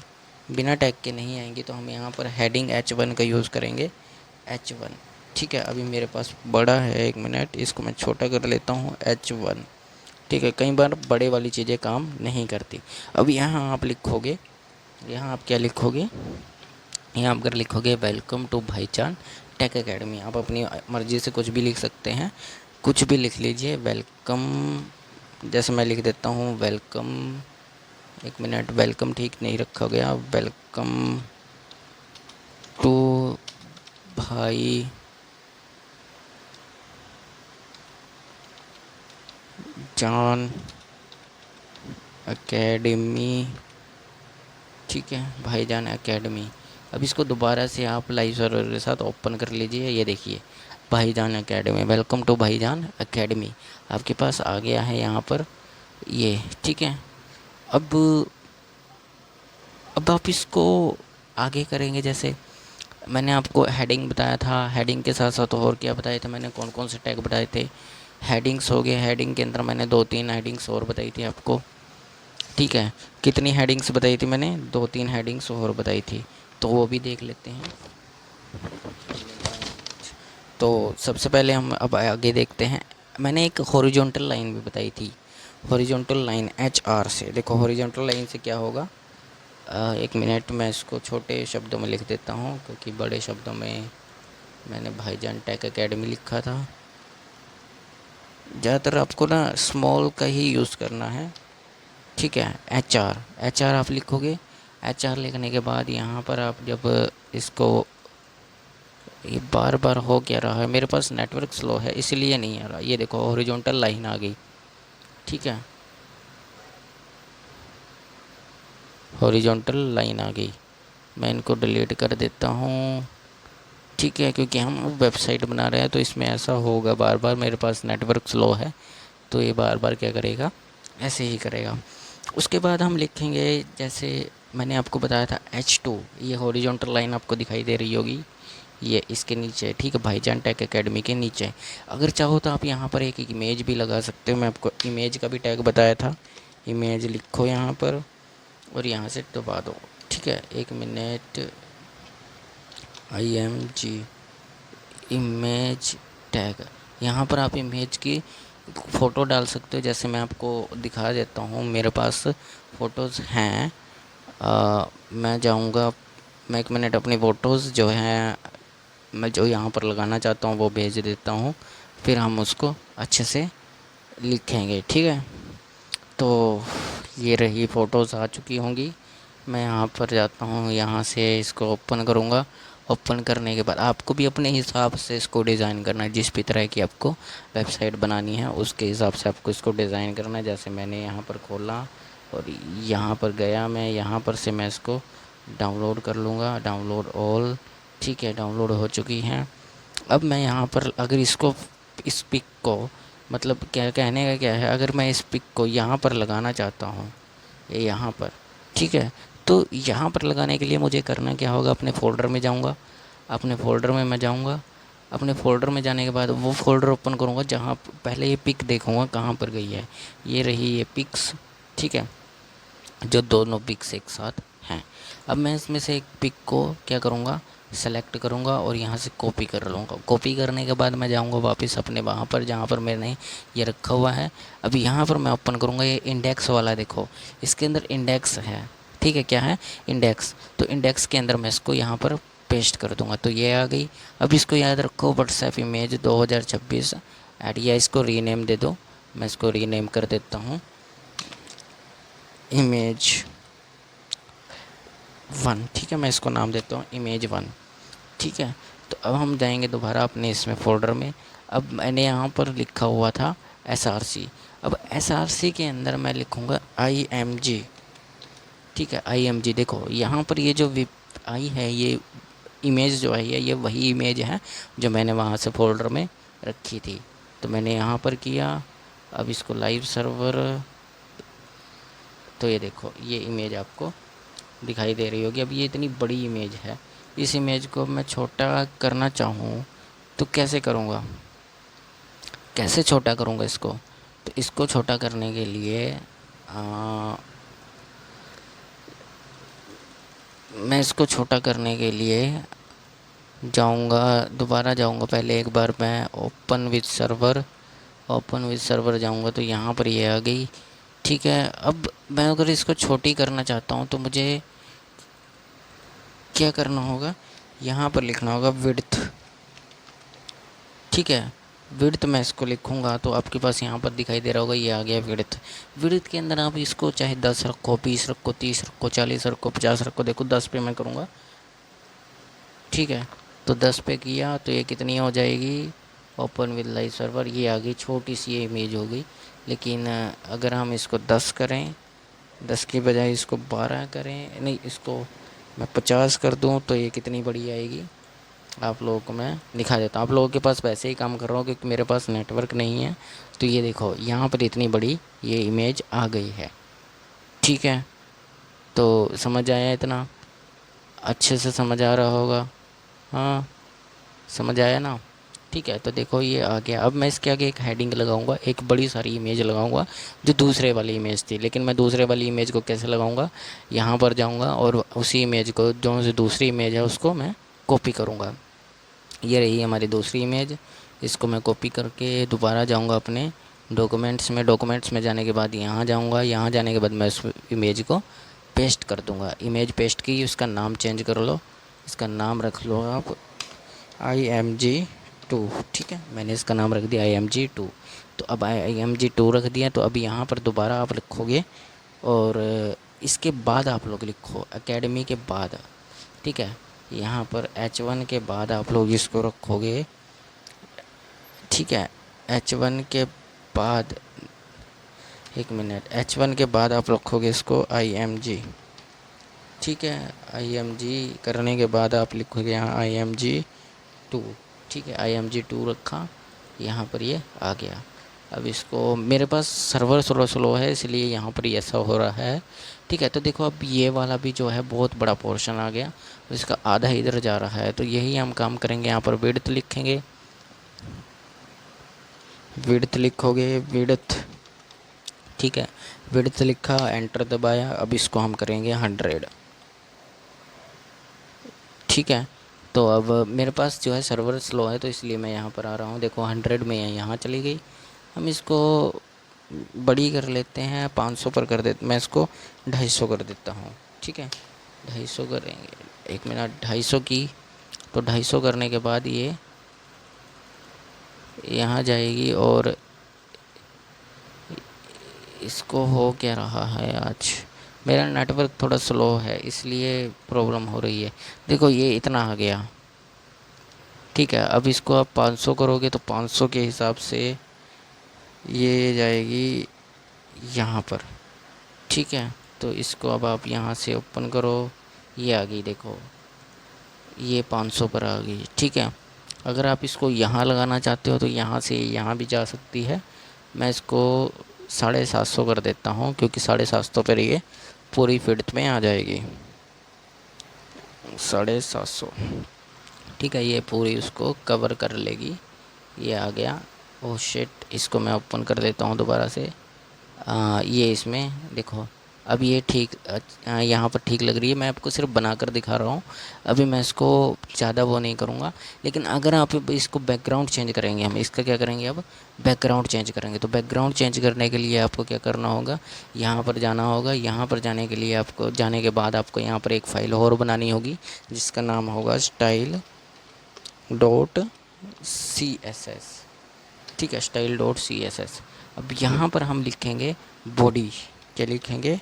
बिना टैग के नहीं आएंगी, तो हम यहाँ पर हेडिंग H1 का यूज़ करेंगे, H1। ठीक है, अभी मेरे पास बड़ा है, एक मिनट, इसको मैं छोटा कर लेता हूँ, H1। ठीक है, कई बार बड़े वाली चीज़ें काम नहीं करती। अब यहाँ आप लिखोगे, यहाँ आप क्या लिखोगे, यहाँ पर लिखोगे वेलकम टू भाईजान टेक एकेडमी। आप अपनी मर्ज़ी से कुछ भी लिख सकते हैं, कुछ भी लिख लीजिए। वेलकम, जैसे मैं लिख देता हूँ वेलकम, एक मिनट, वेलकम ठीक नहीं रखा गया, वेलकम टू भाई जान एकेडमी। ठीक है, भाईजान एकेडमी। अब इसको दोबारा से आप लाइव सर्वर के साथ ओपन कर लीजिए। ये देखिए भाईजान एकेडमी, वेलकम टू भाईजान एकेडमी आपके पास आ गया है यहाँ पर ये। ठीक है, अब आप इसको आगे करेंगे। जैसे मैंने आपको हेडिंग बताया था, हेडिंग के साथ साथ और क्या बताए थे मैंने, कौन कौन से टैग बताए थे। हेडिंग्स हो गए, हेडिंग के अंदर मैंने 2-3 हेडिंग्स और बताई थी आपको। ठीक है, कितनी हेडिंग्स बताई थी मैंने, 2-3 हेडिंग्स और बताई थी, तो वो भी देख लेते हैं। तो सबसे पहले हम अब आगे देखते हैं। मैंने एक हॉरिजॉन्टल लाइन भी बताई थी, हॉरिजॉन्टल लाइन HR से। देखो हॉरिजॉन्टल लाइन से क्या होगा, एक मिनट, मैं इसको छोटे शब्दों में लिख देता हूँ, क्योंकि बड़े शब्दों में मैंने भाईजान टेक एकेडमी लिखा था। ज़्यादातर आपको ना स्मॉल का ही यूज़ करना है। ठीक है, HR आप लिखोगे। HR लिखने के बाद यहाँ पर आप जब इसको, ये बार बार हो क्या रहा है, मेरे पास नेटवर्क स्लो है इसलिए नहीं आ रहा। ये देखो हॉरिजॉन्टल लाइन आ गई। ठीक है, हॉरिजॉन्टल लाइन आ गई। मैं इनको डिलीट कर देता हूँ। ठीक है, क्योंकि हम वेबसाइट बना रहे हैं तो इसमें ऐसा होगा बार बार, मेरे पास नेटवर्क स्लो है तो ये बार बार क्या करेगा, ऐसे ही करेगा। उसके बाद हम लिखेंगे, जैसे मैंने आपको बताया था H2, ये हॉरिजॉन्टल लाइन आपको दिखाई दे रही होगी, ये इसके नीचे। ठीक है, भाईजान टेक एकेडमी के नीचे। अगर चाहो तो आप यहाँ पर एक इमेज भी लगा सकते हो, मैं आपको इमेज का भी टैग बताया था। इमेज लिखो यहाँ पर और यहाँ से दबा दो। ठीक है, एक मिनट, IMG इमेज टैग, यहाँ पर आप इमेज की फ़ोटो डाल सकते हो। जैसे मैं आपको दिखा देता हूँ, मेरे पास फ़ोटोज़ हैं। मैं जाऊँगा, मैं एक मिनट अपनी फ़ोटोज़ जो हैं, मैं जो यहाँ पर लगाना चाहता हूँ वो भेज देता हूँ, फिर हम उसको अच्छे से लिखेंगे। ठीक है, तो ये रही फ़ोटोज़ आ चुकी होंगी। मैं यहाँ पर जाता हूँ, यहाँ से इसको ओपन करूँगा। ओपन करने के बाद आपको भी अपने हिसाब से इसको डिज़ाइन करना है, जिस भी तरह की आपको वेबसाइट बनानी है उसके हिसाब से आपको इसको डिज़ाइन करना है। जैसे मैंने यहाँ पर खोला और यहाँ पर गया, मैं यहाँ पर से मैं इसको डाउनलोड कर लूँगा, डाउनलोड ऑल। ठीक है, डाउनलोड हो चुकी हैं। अब मैं यहाँ पर अगर इसको, इस पिक को, मतलब क्या कहने का क्या है, अगर मैं इस पिक को यहाँ पर लगाना चाहता हूँ, ये यहाँ पर, ठीक है, तो यहाँ पर लगाने के लिए मुझे करना क्या होगा, अपने फ़ोल्डर में जाऊँगा। अपने फ़ोल्डर में मैं जाऊँगा, अपने फ़ोल्डर में जाने के बाद वो फ़ोल्डर ओपन करूँगा जहाँ पहले ये पिक देखूँगा कहाँ पर गई है। ये रही ये पिक्स। ठीक है, जो दोनों पिक्स एक साथ हैं। अब मैं इसमें से एक पिक को क्या करूँगा, सेलेक्ट करूँगा और यहाँ से कॉपी कर लूँगा। कॉपी करने के बाद मैं जाऊँगा वापस अपने वहाँ पर जहाँ पर मैंने ये रखा हुआ है। अभी यहाँ पर मैं ओपन करूँगा, ये इंडेक्स वाला देखो, इसके अंदर इंडेक्स है। ठीक है, क्या है, इंडेक्स। तो इंडेक्स के अंदर मैं इसको यहाँ पर पेस्ट कर दूँगा, तो ये आ गई। अब इसको याद रखो, व्हाट्सएप इमेज 2026 ऐड, या इसको रीनेम दे दो। मैं इसको रीनेम कर देता हूँ, इमेज 1। ठीक है, मैं इसको नाम देता हूँ इमेज 1। ठीक है, तो अब हम जाएंगे दोबारा अपने इसमें फ़ोल्डर में। अब मैंने यहाँ पर लिखा हुआ था SRC। अब SRC के अंदर मैं लिखूँगा IMG। ठीक है, IMG। देखो यहाँ पर ये जो आई है, ये इमेज जो आई है, ये वही इमेज है जो मैंने वहाँ से फ़ोल्डर में रखी थी। तो मैंने यहाँ पर किया। अब इसको लाइव सर्वर, तो ये देखो ये इमेज आपको दिखाई दे रही होगी। अब ये इतनी बड़ी इमेज है, इस इमेज को मैं छोटा करना चाहूँ तो कैसे करूँगा, कैसे छोटा करूँगा इसको। तो इसको छोटा करने के लिए मैं इसको छोटा करने के लिए जाऊँगा, दोबारा जाऊँगा। पहले एक बार मैं open with server, open with server जाऊँगा तो यहाँ पर ये आ गई। ठीक है, अब मैं अगर इसको छोटी करना चाहता हूँ तो मुझे क्या करना होगा, यहाँ पर लिखना होगा विड्थ। ठीक है, विड्थ मैं इसको लिखूँगा तो आपके पास यहाँ पर दिखाई दे रहा होगा, ये आ गया विड्थ। विड्थ के अंदर आप इसको चाहे 10 रखो, 20 रखो, 30 रखो, 40 रखो, 50 रखो। देखो 10 पे मैं करूँगा। ठीक है, तो 10 पे किया तो ये कितनी हो जाएगी, ओपन विद लाइव सर्वर, ये आ गई। छोटी सी ये इमेज हो गई। लेकिन अगर हम इसको 10 करें, 10 की बजाय इसको 12 करें, नहीं इसको मैं 50 कर दूं तो ये कितनी बड़ी आएगी, आप लोगों को मैं दिखा देता हूँ। आप लोगों के पास वैसे ही काम कर रहा हूँ क्योंकि मेरे पास नेटवर्क नहीं है। तो ये देखो यहाँ पर इतनी बड़ी ये इमेज आ गई है। ठीक है, तो समझ आया, इतना अच्छे से समझ आ रहा होगा। हाँ, समझ आया ना। ठीक है, तो देखो ये आ गया। अब मैं इसके आगे एक हेडिंग लगाऊंगा, एक बड़ी सारी इमेज लगाऊंगा जो दूसरे वाली इमेज थी। लेकिन मैं दूसरे वाली इमेज को कैसे लगाऊंगा, यहाँ पर जाऊंगा और उसी इमेज को, जो से दूसरी इमेज है उसको मैं कॉपी करूँगा। ये रही हमारी दूसरी इमेज, इसको मैं कॉपी करके दोबारा जाऊँगा अपने डॉक्यूमेंट्स में। डॉक्यूमेंट्स में जाने के बाद यहाँ जाऊँगा, यहाँ जाने के बाद मैं उस इमेज को पेस्ट कर दूँगा। इमेज पेस्ट की, उसका नाम चेंज कर लो, इसका नाम रख लो आप IMG2। ठीक है, मैंने इसका नाम रख दिया IMG2। तो अब IMG2 रख दिया, तो अब यहाँ पर दोबारा आप लिखोगे और इसके बाद आप लोग लिखो एकेडमी के बाद। ठीक है, यहाँ पर H1 के बाद आप लोग इसको रखोगे। ठीक है, H1 के बाद, एक मिनट, H1 के बाद आप रखोगे इसको IMG। ठीक है, IMG करने के बाद आप लिखोगे यहाँ IMG2। ठीक है, IMG2 रखा, यहाँ पर ये आ गया। अब इसको, मेरे पास सर्वर स्लो है इसलिए यहाँ पर ऐसा हो रहा है। ठीक है, तो देखो अब ये वाला भी जो है बहुत बड़ा पोर्शन आ गया, तो इसका आधा इधर जा रहा है। तो यही हम काम करेंगे, यहाँ पर विड्थ लिखेंगे, विड्थ लिखोगे, विड्थ। ठीक है, विड्थ लिखा, एंटर दबाया। अब इसको हम करेंगे 100। ठीक है, तो अब मेरे पास जो है सर्वर स्लो है तो इसलिए मैं यहाँ पर आ रहा हूँ। देखो 100 में है, यहाँ चली गई। हम इसको बड़ी कर लेते हैं, 500 पर कर देते, मैं इसको 250 कर देता हूँ। ठीक है, 250 करेंगे, एक मिनट, 250 की। तो 250 करने के बाद ये यहाँ जाएगी और इसको हो क्या रहा है आज, मेरा नेटवर्क थोड़ा स्लो है इसलिए प्रॉब्लम हो रही है। देखो ये इतना आ गया, ठीक है। अब इसको आप 500 करोगे तो 500 के हिसाब से ये जाएगी यहाँ पर, ठीक है। तो इसको अब आप यहाँ से ओपन करो, ये आ गई, देखो ये 500 पर आ गई, ठीक है। अगर आप इसको यहाँ लगाना चाहते हो तो यहाँ से यहाँ भी जा सकती है। मैं इसको 750 कर देता हूँ, क्योंकि 750 पर ये पूरी फिट में आ जाएगी। 750, ठीक है, ये पूरी उसको कवर कर लेगी। ये आ गया। ओह शिट, इसको मैं ओपन कर देता हूँ दोबारा से। ये इसमें देखो, अब ये ठीक यहाँ पर ठीक लग रही है। मैं आपको सिर्फ बना कर दिखा रहा हूँ, अभी मैं इसको ज़्यादा वो नहीं करूँगा। लेकिन अगर आप इसको बैकग्राउंड चेंज करेंगे, हम इसका क्या करेंगे, अब बैकग्राउंड चेंज करेंगे। तो बैकग्राउंड चेंज करने के लिए आपको क्या करना होगा, यहाँ पर जाना होगा। यहाँ पर जाने के लिए आपको, जाने के बाद आपको यहाँ पर एक फ़ाइल और बनानी होगी जिसका नाम होगा style.css, ठीक है, style.css। अब यहाँ पर हम लिखेंगे बॉडी। क्या लिखेंगे,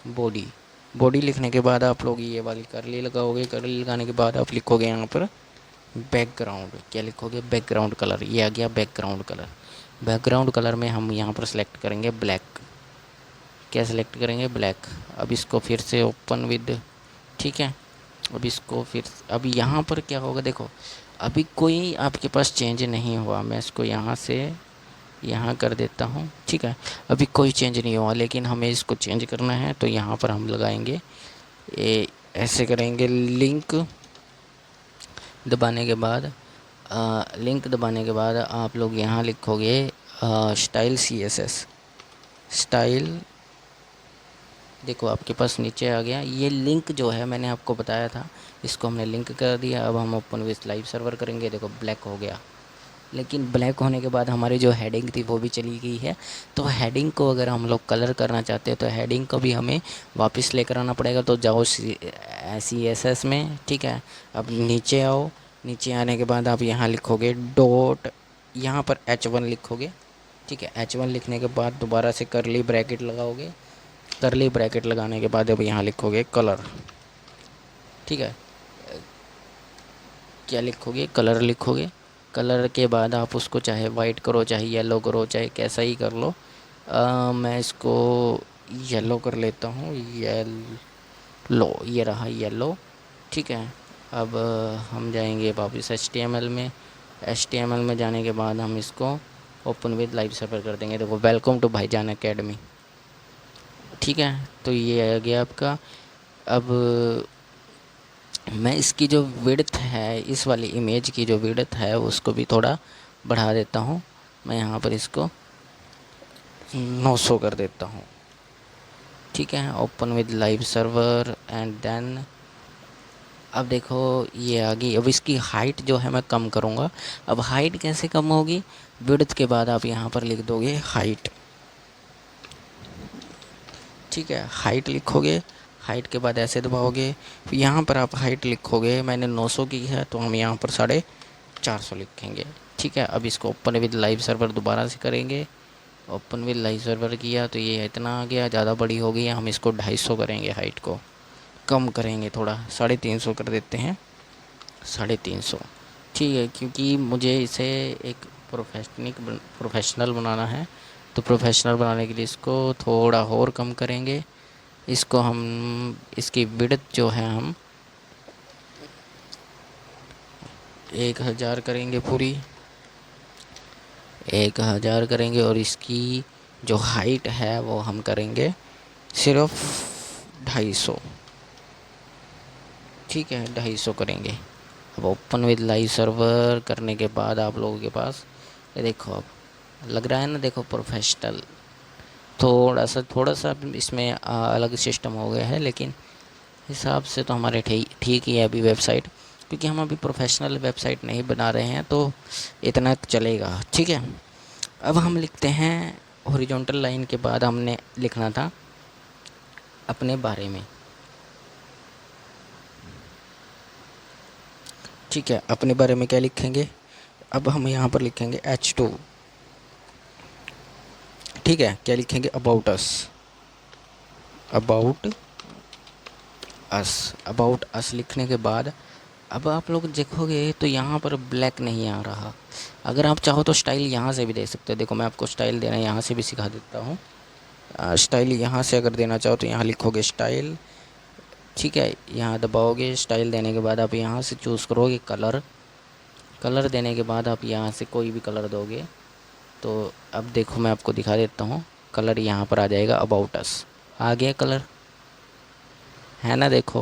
बॉडी। बॉडी लिखने के बाद आप लोग ये वाली करली लगाओगे। करली लगाने के बाद आप लिखोगे यहाँ पर बैकग्राउंड। क्या लिखोगे, बैकग्राउंड कलर। ये आ गया बैकग्राउंड कलर। बैकग्राउंड कलर में हम यहाँ पर सेलेक्ट करेंगे ब्लैक। क्या सेलेक्ट करेंगे, ब्लैक। अब इसको फिर से ओपन विद, ठीक है। अब इसको फिर, अब यहाँ पर क्या होगा, देखो अभी कोई आपके पास चेंज नहीं हुआ। मैं इसको यहाँ से यहाँ कर देता हूँ, ठीक है। अभी कोई चेंज नहीं हुआ, लेकिन हमें इसको चेंज करना है। तो यहाँ पर हम लगाएंगे ऐसे करेंगे, लिंक दबाने के बाद लिंक दबाने के बाद आप लोग यहाँ लिखोगे स्टाइल CSS। स्टाइल, देखो आपके पास नीचे आ गया। ये लिंक जो है मैंने आपको बताया था, इसको हमने लिंक कर दिया। अब हम ओपन विथ लाइव सर्वर करेंगे, देखो ब्लैक हो गया। लेकिन ब्लैक होने के बाद हमारी जो हेडिंग थी वो भी चली गई है। तो हेडिंग को अगर हम लोग कलर करना चाहते हैं तो हेडिंग को भी हमें वापस लेकर आना पड़ेगा। तो जाओ CSS में, ठीक है। अब नीचे आओ, नीचे आने के बाद आप यहाँ लिखोगे डॉट, यहाँ पर H1 लिखोगे, ठीक है। H1 लिखने के बाद दोबारा से करली ब्रैकेट लगाओगे। करली ब्रैकेट लगाने के बाद अब यहाँ लिखोगे कलर, ठीक है। क्या लिखोगे, कलर लिखोगे। कलर के बाद आप उसको चाहे वाइट करो, चाहे येलो करो, चाहे कैसा ही कर लो। मैं इसको येलो कर लेता हूँ, येलो, ये रहा येलो, ठीक है। अब हम जाएंगे वापस HTML में। HTML में जाने के बाद हम इसको ओपन विद लाइव सर्वर कर देंगे। देखो वेलकम टू भाईजान एकेडमी, ठीक है। तो ये आ गया आपका। अब मैं इसकी जो विड्थ है, इस वाली इमेज की जो विड्थ है उसको भी थोड़ा बढ़ा देता हूँ। मैं यहाँ पर इसको 900 कर देता हूँ, ठीक है। Open with live server and then अब देखो ये आ गई। अब इसकी हाइट जो है मैं कम करूँगा। अब हाइट कैसे कम होगी, विड्थ के बाद आप यहाँ पर लिख दोगे हाइट, ठीक है। हाइट लिखोगे, हाइट के बाद ऐसे दबाओगे, फिर यहाँ पर आप हाइट लिखोगे। मैंने 900 की है तो हम यहाँ पर 450 लिखेंगे, ठीक है। अब इसको ओपन विद लाइव सर्वर दोबारा से करेंगे। ओपन विद लाइव सर्वर किया तो ये इतना आ गया, ज़्यादा बड़ी हो गई है। हम इसको 250 करेंगे, हाइट को कम करेंगे थोड़ा, 350 कर देते हैं, 350, ठीक है। क्योंकि मुझे इसे एक प्रोफेशनल बनाना है। तो प्रोफेशनल बनाने के लिए इसको थोड़ा और कम करेंगे। इसको हम, इसकी विड्थ जो है हम 1000 करेंगे, पूरी 1000 करेंगे। और इसकी जो हाइट है वो हम करेंगे सिर्फ 250, ठीक है, 250 करेंगे। अब ओपन विद लाइव सर्वर करने के बाद आप लोगों के पास ये देखो, अब लग रहा है ना, देखो प्रोफेशनल। थोड़ा सा इसमें अलग सिस्टम हो गया है, लेकिन हिसाब से तो हमारे ठीक ही है अभी वेबसाइट। क्योंकि हम अभी प्रोफेशनल वेबसाइट नहीं बना रहे हैं तो इतना चलेगा, ठीक है। अब हम लिखते हैं हॉरिजॉन्टल लाइन के बाद हमने लिखना था अपने बारे में, ठीक है। अपने बारे में क्या लिखेंगे, अब हम यहाँ पर लिखेंगे H2, ठीक है, क्या लिखेंगे, about us, about us, about us लिखने के बाद अब आप लोग देखोगे तो यहाँ पर ब्लैक नहीं आ रहा। अगर आप चाहो तो स्टाइल यहाँ से भी दे सकते हो। देखो मैं आपको स्टाइल देना यहाँ से भी सिखा देता हूँ। स्टाइल यहाँ से अगर देना चाहो तो यहाँ लिखोगे स्टाइल, ठीक है, यहाँ दबाओगे। स्टाइल देने के बाद आप यहाँ से चूज़ करोगे कलर, कलर देने के बाद आप यहाँ से कोई भी कलर दोगे। तो अब देखो मैं आपको दिखा देता हूँ, कलर यहाँ पर आ जाएगा अबाउट अस, आ गया कलर, है ना। देखो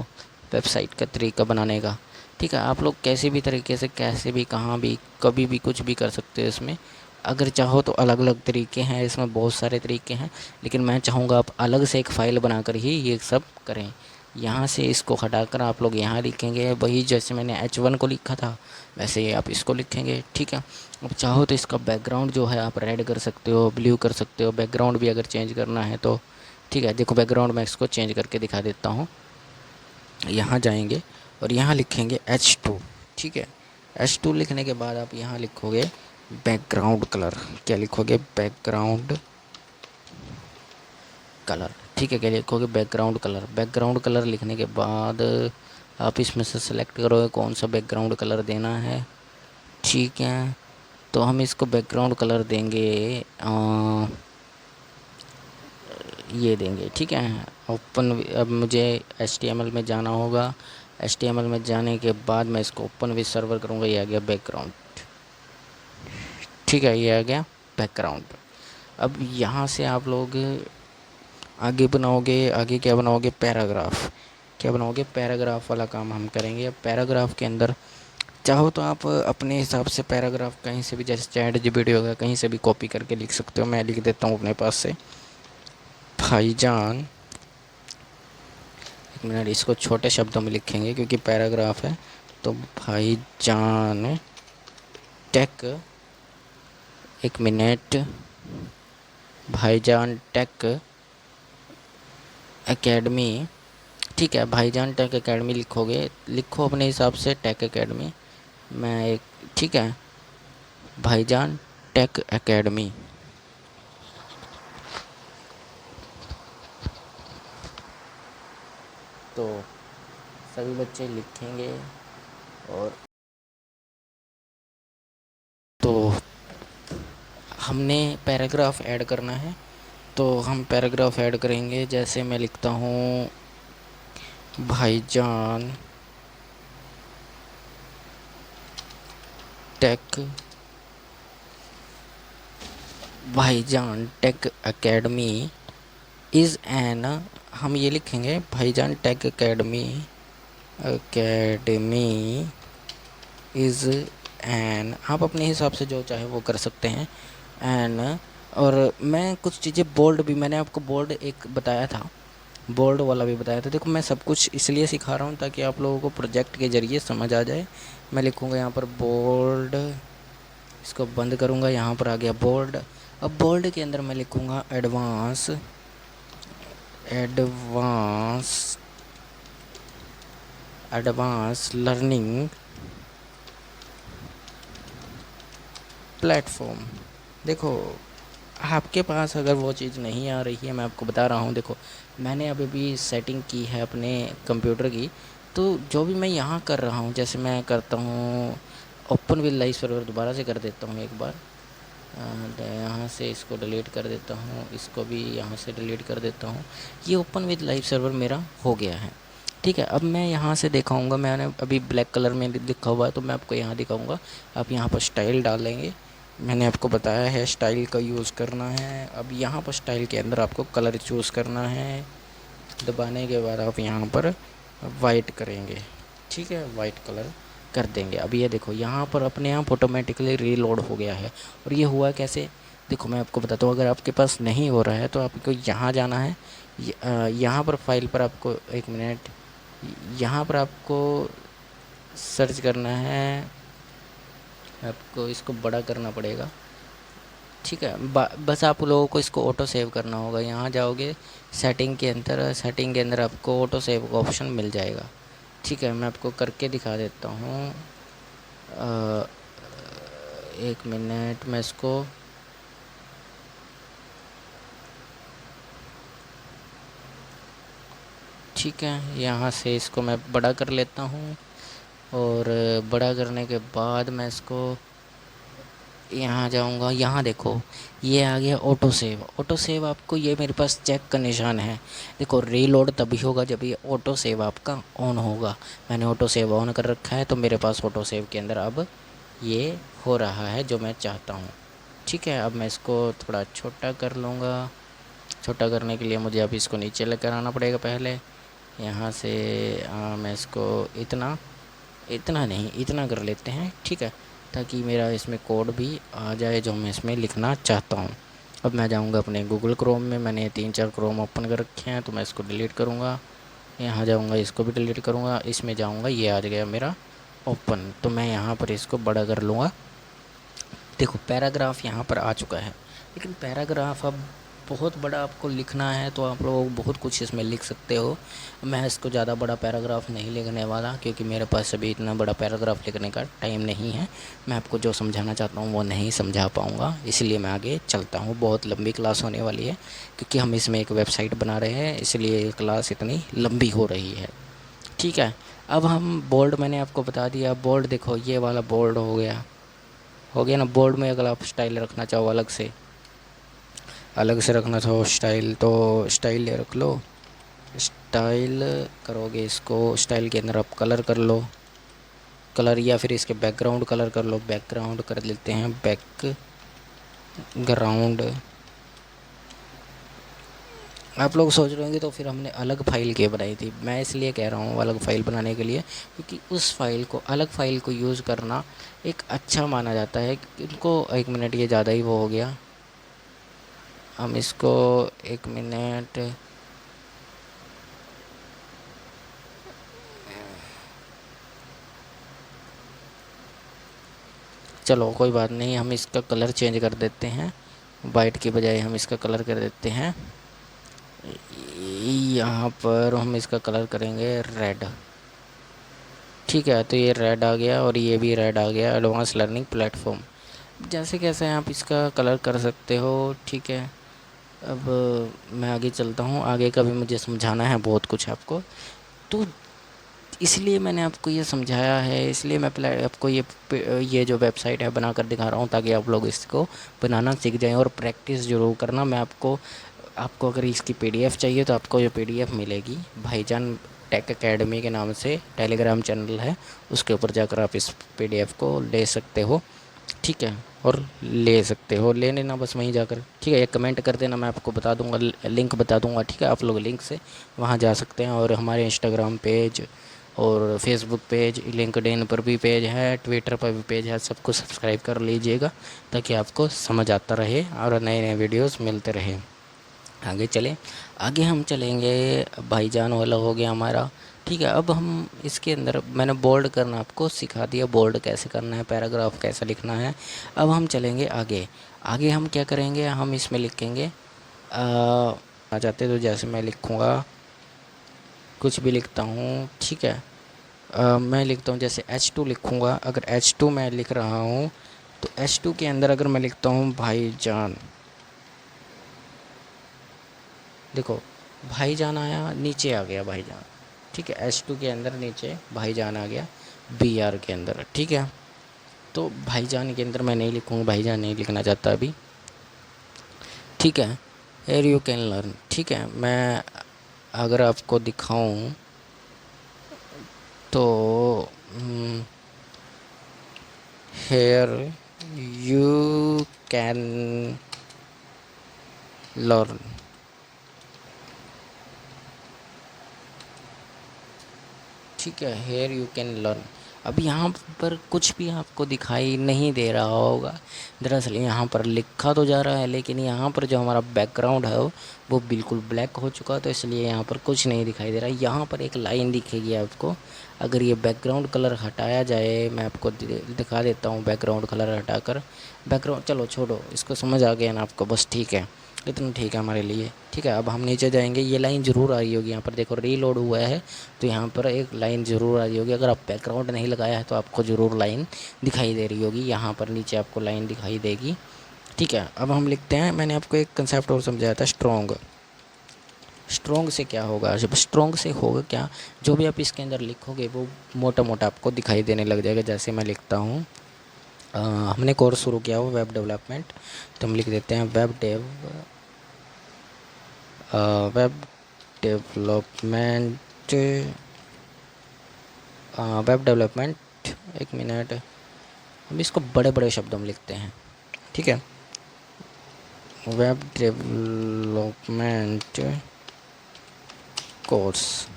वेबसाइट का तरीका बनाने का, ठीक है। आप लोग कैसे भी तरीके से, कैसे भी, कहाँ भी, कभी भी कुछ भी कर सकते हो इसमें। अगर चाहो तो अलग अलग तरीके हैं इसमें, बहुत सारे तरीके हैं, लेकिन मैं चाहूँगा आप अलग से एक फ़ाइल बनाकर ही ये सब करें। यहाँ से इसको हटाकर आप लोग यहाँ लिखेंगे, वही जैसे मैंने H1 को लिखा था वैसे ही आप इसको लिखेंगे, ठीक है। अब चाहो तो इसका बैकग्राउंड जो है आप रेड कर सकते हो, ब्लू कर सकते हो, बैकग्राउंड भी अगर चेंज करना है तो, ठीक है। देखो बैकग्राउंड मैं इसको चेंज करके दिखा देता हूँ। यहाँ जाएंगे और यहाँ लिखेंगे H2, ठीक है। H2 लिखने के बाद आप यहाँ लिखोगे बैकग्राउंड कलर, क्या लिखोगे, बैकग्राउंड कलर, ठीक है। क्या लिखोगे, बैकग्राउंड कलर। बैकग्राउंड कलर लिखने के बाद आप इसमें से सेलेक्ट करोगे कौन सा बैकग्राउंड कलर देना है, ठीक है। तो हम इसको बैकग्राउंड कलर देंगे, ये देंगे, ठीक है। ओपन, अब मुझे HTML में जाना होगा। HTML में जाने के बाद मैं इसको ओपन विद सर्वर करूँगा, ये आ गया बैकग्राउंड, ठीक है, ये आ गया बैकग्राउंड। अब यहाँ से आप लोग आगे बनाओगे, आगे क्या बनाओगे, पैराग्राफ, क्या बनाओगे, पैराग्राफ वाला काम हम करेंगे। अब पैराग्राफ के अंदर चाहो तो आप अपने हिसाब से पैराग्राफ कहीं से भी, जैसे ChatGPT हो गया, कहीं से भी कॉपी करके लिख सकते हो। मैं लिख देता हूँ अपने पास से, भाईजान, एक मिनट, इसको छोटे शब्दों में लिखेंगे क्योंकि पैराग्राफ है। तो भाईजान टेक, एक मिनट, भाईजान टेक एकेडमी, ठीक है। भाईजान टेक एकेडमी लिखोगे, लिखो अपने हिसाब से टेक एकेडमी, मैं एक, ठीक है, भाईजान टेक एकेडमी। तो सभी बच्चे लिखेंगे और तो हमने पैराग्राफ ऐड करना है, तो हम पैराग्राफ ऐड करेंगे। जैसे मैं लिखता हूँ भाईजान टेक, भाईजान टेक एकेडमी इज़ एन, हम ये लिखेंगे Bhaijaan tech academy, academy is an, आप अपने हिसाब से जो चाहे वो कर सकते हैं, एन। और मैं कुछ चीज़ें बोल्ड भी, मैंने आपको बोल्ड एक बताया था, बोल्ड वाला भी बताया था। देखो मैं सब कुछ इसलिए सिखा रहा हूँ ताकि आप लोगों को प्रोजेक्ट के ज़रिए समझ आ जाए। मैं लिखूँगा यहाँ पर बोल्ड, इसको बंद करूँगा, यहाँ पर आ गया बोल्ड। अब बोल्ड के अंदर मैं लिखूँगा advance, advance, advance learning platform. देखो आपके पास अगर वो चीज़ नहीं आ रही है, मैं आपको बता रहा हूँ, देखो मैंने अभी भी सेटिंग की है अपने कंप्यूटर की, तो जो भी मैं यहाँ कर रहा हूँ, जैसे मैं करता हूँ ओपन विद लाइव सर्वर, दोबारा से कर देता हूँ एक बार, यहाँ से इसको डिलीट कर देता हूँ, इसको भी यहाँ से डिलीट कर देता हूँ। ये ओपन विद लाइव सर्वर मेरा हो गया है, ठीक है। अब मैं यहाँ से दिखाऊंगा, मैंने अभी ब्लैक कलर में लिखा हुआ है तो मैं आपको यहाँ दिखाऊंगा। आप यहाँ पर स्टाइल डालेंगे, मैंने आपको बताया है स्टाइल का यूज़ करना है। अब यहाँ पर स्टाइल के अंदर आपको कलर चूज़ करना है, दबाने के बाद आप यहाँ पर वाइट करेंगे, ठीक है, वाइट कलर कर देंगे। अब ये देखो यहाँ पर अपने आप ऑटोमेटिकली रीलोड हो गया है। और ये हुआ कैसे, देखो मैं आपको बताता हूँ। अगर आपके पास नहीं हो रहा है तो आपको यहाँ जाना है, यहाँ पर फाइल पर आपको, एक मिनट, यहाँ पर आपको सर्च करना है, आपको इसको बड़ा करना पड़ेगा, ठीक है। बस आप लोगों को इसको ऑटो सेव करना होगा। यहाँ जाओगे सेटिंग के अंदर, सेटिंग के अंदर आपको ऑटो सेव का ऑप्शन मिल जाएगा, ठीक है। मैं आपको करके दिखा देता हूँ, एक मिनट, मैं इसको ठीक है, यहाँ से इसको मैं बड़ा कर लेता हूँ और बड़ा करने के बाद मैं इसको यहाँ जाऊँगा। यहाँ देखो ये आ गया ऑटो सेव। ऑटो सेव आपको, ये मेरे पास चेक का निशान है। देखो रीलोड तभी होगा जब ये ऑटो सेव आपका ऑन होगा। मैंने ऑटो सेव ऑन कर रखा है तो मेरे पास ऑटो सेव के अंदर अब ये हो रहा है जो मैं चाहता हूँ। ठीक है, अब मैं इसको थोड़ा छोटा कर लूँगा। छोटा करने के लिए मुझे अब इसको नीचे लेकर आना पड़ेगा पहले। यहाँ से मैं इसको इतना इतना नहीं, इतना कर लेते हैं। ठीक है, ताकि मेरा इसमें कोड भी आ जाए जो मैं इसमें लिखना चाहता हूँ। अब मैं जाऊँगा अपने गूगल क्रोम में। मैंने 3-4 क्रोम ओपन कर रखे हैं तो मैं इसको डिलीट करूँगा। यहाँ जाऊँगा, इसको भी डिलीट करूँगा। इसमें जाऊँगा, ये आ गया मेरा ओपन। तो मैं यहाँ पर इसको बड़ा कर लूँगा। देखो पैराग्राफ यहाँ पर आ चुका है, लेकिन पैराग्राफ अब बहुत बड़ा आपको लिखना है तो आप लोग बहुत कुछ इसमें लिख सकते हो। मैं इसको ज़्यादा बड़ा पैराग्राफ नहीं लिखने वाला, क्योंकि मेरे पास अभी इतना बड़ा पैराग्राफ लिखने का टाइम नहीं है। मैं आपको जो समझाना चाहता हूँ वो नहीं समझा पाऊँगा, इसलिए मैं आगे चलता हूँ। बहुत लंबी क्लास होने वाली है, क्योंकि हम इसमें एक वेबसाइट बना रहे हैं, इसलिए क्लास इतनी लंबी हो रही है। ठीक है, अब हम बोल्ड, मैंने आपको बता दिया बोल्ड। देखो ये वाला बोल्ड हो गया ना। बोर्ड में अगर आप स्टाइल रखना चाहो अलग से रखना चाहो स्टाइल, तो स्टाइल ले रख लो। स्टाइल करोगे, इसको स्टाइल के अंदर आप कलर कर लो, कलर, या फिर इसके बैकग्राउंड कलर कर लो। बैकग्राउंड कर लेते हैं, बैकग्राउंड। आप लोग सोच रहे होंगे तो फिर हमने अलग फ़ाइल क्यों बनाई थी। मैं इसलिए कह रहा हूँ अलग फ़ाइल बनाने के लिए, क्योंकि उस फाइल को, अलग फ़ाइल को यूज़ करना एक अच्छा माना जाता है। इनको 1 मिनट, ये ज़्यादा ही वो हो गया। हम इसको 1 मिनट, चलो कोई बात नहीं, हम इसका कलर चेंज कर देते हैं। वाइट की बजाय हम इसका कलर कर देते हैं। यहाँ पर हम इसका कलर करेंगे रेड। ठीक है, तो ये रेड आ गया और ये भी रेड आ गया। एडवांस लर्निंग प्लेटफॉर्म, जैसे कैसे आप इसका कलर कर सकते हो। ठीक है, अब मैं आगे चलता हूँ। आगे का भी मुझे समझाना है बहुत कुछ आपको, तो इसलिए मैंने आपको ये समझाया है। इसलिए मैं आपको ये जो वेबसाइट है बना कर दिखा रहा हूँ, ताकि आप लोग इसको बनाना सीख जाएं। और प्रैक्टिस ज़रूर करना। मैं आपको अगर इसकी पीडीएफ चाहिए तो आपको ये पीडीएफ मिलेगी। भाईजान टेक एकेडमी के नाम से टेलीग्राम चैनल है, उसके ऊपर जाकर आप इस पीडीएफ को ले सकते हो। ठीक है, और ले सकते हो, ले लेना बस वहीं जाकर। ठीक है, एक कमेंट कर देना, मैं आपको बता दूंगा, लिंक बता दूंगा। ठीक है, आप लोग लिंक से वहाँ जा सकते हैं। और हमारे इंस्टाग्राम पेज और फेसबुक पेज, लिंक्डइन पर भी पेज है, ट्विटर पर भी पेज है, सबको सब्सक्राइब कर लीजिएगा, ताकि आपको समझ आता रहे और नए नए वीडियोस मिलते रहे। आगे चलें, आगे हम चलेंगे। भाईजान वाला हो गया हमारा। ठीक है, अब हम इसके अंदर, मैंने बोल्ड करना आपको सिखा दिया, बोल्ड कैसे करना है, पैराग्राफ कैसे लिखना है। अब हम चलेंगे आगे। आगे हम क्या करेंगे, हम इसमें लिखेंगे आ जाते, तो जैसे मैं लिखूँगा, कुछ भी लिखता हूँ। ठीक है, मैं लिखता हूँ जैसे H2 लिखूँगा। अगर H2 मैं लिख रहा हूँ तो H2 के अंदर अगर मैं लिखता हूँ भाईजान, देखो भाईजान आया, नीचे आ गया भाईजान। ठीक है, H2 के अंदर नीचे भाईजान आ गया, BR के अंदर। ठीक है, तो भाईजान के अंदर मैं नहीं लिखूँगा, भाईजान नहीं लिखना चाहता अभी। ठीक है, हेयर यू कैन लर्न। ठीक है, मैं अगर आपको दिखाऊं तो हेयर यू कैन लर्न। ठीक है, हेयर यू कैन लर्न। अब यहाँ पर कुछ भी आपको दिखाई नहीं दे रहा होगा। दरअसल यहाँ पर लिखा तो जा रहा है, लेकिन यहाँ पर जो हमारा बैकग्राउंड है वो बिल्कुल ब्लैक हो चुका, तो इसलिए यहाँ पर कुछ नहीं दिखाई दे रहा। यहाँ पर एक लाइन दिखेगी आपको। अगर ये बैकग्राउंड कलर हटाया जाए, मैं आपको दिखा देता हूँ बैकग्राउंड कलर हटाकर। बैकग्राउंड चलो छोड़ो, इसको समझ आ गया ना आपको, बस ठीक है, इतना ठीक है हमारे लिए। ठीक है, अब हम नीचे जाएंगे। ये लाइन ज़रूर आ रही होगी, यहाँ पर देखो रीलोड हुआ है तो यहाँ पर एक लाइन ज़रूर आ रही होगी। अगर आप बैकग्राउंड नहीं लगाया है तो आपको ज़रूर लाइन दिखाई दे रही होगी। यहाँ पर नीचे आपको लाइन दिखाई देगी। ठीक है, अब हम लिखते हैं, मैंने आपको एक कंसेप्ट और समझाया था, स्ट्रॉन्ग। स्ट्रॉन्ग से क्या होगा, जब स्ट्रॉन्ग से होगा क्या, जो भी आप इसके अंदर लिखोगे वो मोटा मोटा आपको दिखाई देने लग जाएगा। जैसे मैं लिखता हूँ, हमने कोर्स शुरू किया हो वेब डेवलपमेंट, तो हम लिख देते हैं वेब डेवलपमेंट, वेब डेवलपमेंट। एक मिनट, हम इसको बड़े बड़े शब्दों में लिखते हैं, ठीक है। वेब डेवलपमेंट कोर्स,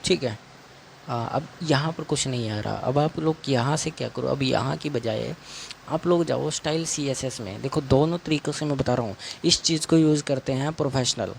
ठीक है। अब यहाँ पर कुछ नहीं आ रहा। अब आप लोग यहाँ से क्या करो, अब यहाँ की बजाय आप लोग जाओ स्टाइल CSS में। देखो दोनों तरीक़ों से मैं बता रहा हूँ। इस चीज़ को यूज़ करते हैं प्रोफेशनल,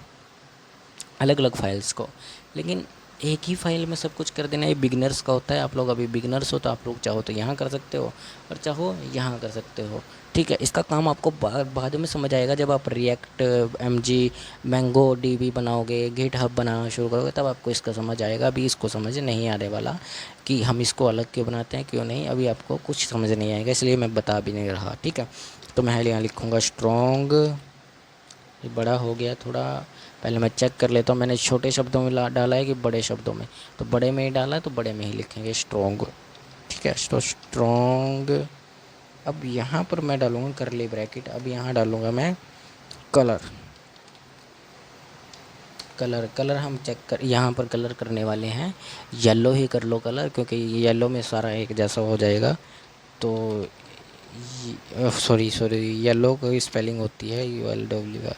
अलग अलग फाइल्स को, लेकिन एक ही फाइल में सब कुछ कर देना ये बिगनर्स का होता है। आप लोग अभी बिगनर्स हो तो आप लोग चाहो तो यहाँ कर सकते हो और चाहो यहाँ कर सकते हो, ठीक है। इसका काम आपको बाद में समझ आएगा जब आप रिएक्ट MG मैंगो DB बनाओगे, गिटहब बनाना शुरू करोगे, तब आपको इसका समझ आएगा। अभी इसको समझ नहीं आने वाला कि हम इसको अलग क्यों बनाते हैं क्यों नहीं, अभी आपको कुछ समझ नहीं आएगा, इसलिए मैं बता भी नहीं रहा, ठीक है। तो मैं यहाँ लिखूँगा स्ट्रॉन्ग, ये बड़ा हो गया थोड़ा। पहले मैं चेक कर लेता हूँ मैंने छोटे शब्दों में डाला है कि बड़े शब्दों में, तो बड़े में ही डाला है तो बड़े में ही लिखेंगे स्ट्रॉन्ग, ठीक है। तो स्ट्रॉन्ग, अब यहाँ पर मैं डालूँगा करली ब्रैकेट, अब यहाँ डालूँगा मैं कलर। कलर हम चेक कर, यहाँ पर कलर करने वाले हैं येलो ही कर लो कलर, क्योंकि येलो में सारा एक जैसा हो जाएगा। तो सॉरी येलो की स्पेलिंग होती है ULW,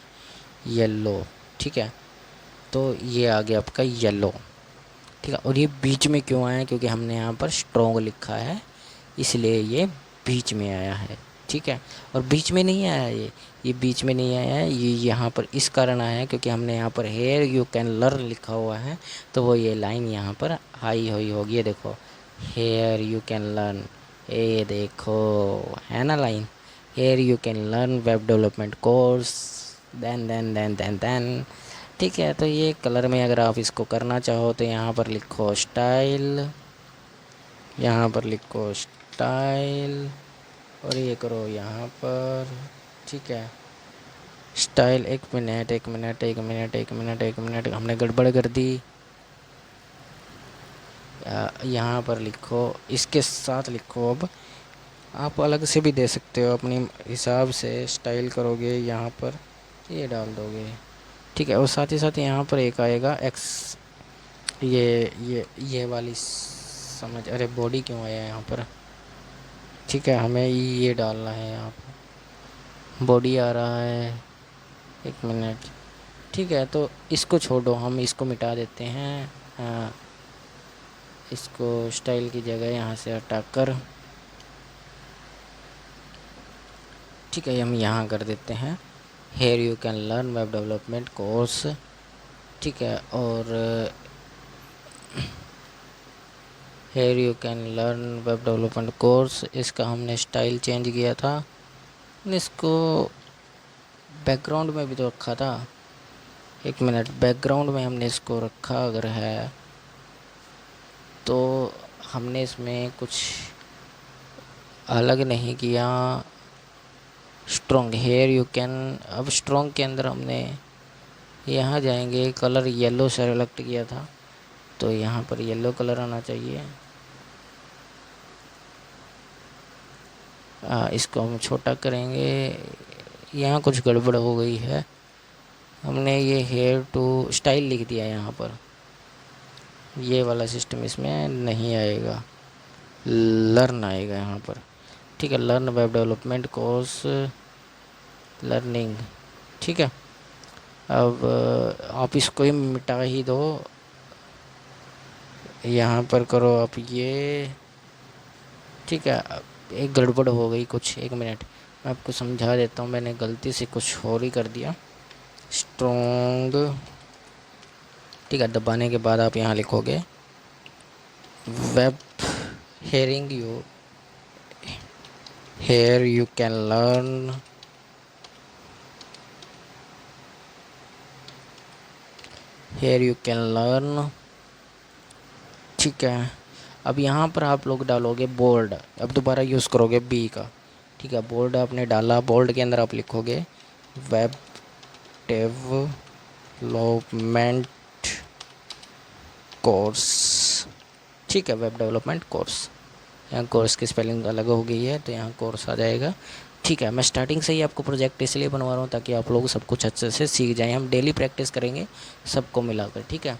येलो, ठीक है। तो ये आ गया आपका येलो, ठीक है। और ये बीच में क्यों आया, क्योंकि हमने यहाँ पर स्ट्रॉन्ग लिखा है इसलिए ये बीच में आया है, ठीक है। और बीच में नहीं आया ये बीच में नहीं आया है, ये यहाँ पर इस कारण आया है क्योंकि हमने यहाँ पर हेयर यू कैन लर्न लिखा हुआ है, तो वो ये लाइन यहाँ पर हाई हुई होगी। ये देखो हेयर यू कैन लर्न, ये देखो है ना line, here you can learn web development course, then, ठीक है। तो ये कलर में अगर आप इसको करना चाहो तो यहाँ पर लिखो स्टाइल, यहाँ पर लिखो स्टाइल, और ये करो यहाँ पर, ठीक है। स्टाइल, एक मिनट हमने गड़बड़ कर दी। यहाँ पर लिखो, इसके साथ लिखो। अब आप अलग से भी दे सकते हो अपनी हिसाब से, स्टाइल करोगे यहाँ पर ये डाल दोगे, ठीक है। और साथ ही साथ यहाँ पर एक आएगा एक्स, ये वाली समझ, अरे बॉडी क्यों आया यहाँ पर, ठीक है। हमें ये डालना है, यहाँ पर बॉडी आ रहा है, एक मिनट, ठीक है। तो इसको छोड़ो, हम इसको मिटा देते हैं। इसको स्टाइल की जगह यहाँ से हटाकर, ठीक है, हम यहाँ कर देते हैं here you can learn web development course, ठीक है। और here you can learn web development course, इसका हमने स्टाइल चेंज किया था, इसको बैकग्राउंड में भी तो रखा था, एक मिनट, बैकग्राउंड में हमने इसको रखा अगर है तो हमने इसमें कुछ अलग नहीं किया। स्ट्रॉन्ग, हेयर यू कैन, अब स्ट्रॉन्ग के अंदर हमने यहाँ जाएंगे, कलर येलो सेलेक्ट किया था तो यहाँ पर येलो कलर आना चाहिए। इसको हम छोटा करेंगे, यहाँ कुछ गड़बड़ हो गई है, हमने ये हेयर टू स्टाइल लिख दिया यहाँ पर, ये वाला सिस्टम इसमें नहीं आएगा, लर्न आएगा यहाँ पर, ठीक है। Learn web development course learning, ठीक है। अब आप इसको ही मिटा ही दो, यहाँ पर करो आप ये, ठीक है। एक गड़बड़ हो गई कुछ, एक मिनट मैं आपको समझा देता हूँ, मैंने गलती से कुछ और ही कर दिया। स्ट्रॉन्ग, ठीक है, दबाने के बाद आप यहाँ लिखोगे web hearing you, here you can learn here you can learn, ठीक है। अब यहाँ पर आप लोग डालोगे बोल्ड, अब दोबारा यूज़ करोगे बी का, ठीक है। बोल्ड आपने डाला, बोल्ड के अंदर आप लिखोगे वेब डेवलपमेंट कोर्स, ठीक है, वेब डेवलपमेंट कोर्स। यहाँ कोर्स की स्पेलिंग अलग हो गई है तो यहाँ कोर्स आ जाएगा। ठीक है, मैं स्टार्टिंग से ही आपको प्रोजेक्ट इसलिए बनवा रहा हूँ ताकि आप लोग सब कुछ अच्छे से सीख जाएं। हम डेली प्रैक्टिस करेंगे सबको मिलाकर, ठीक है।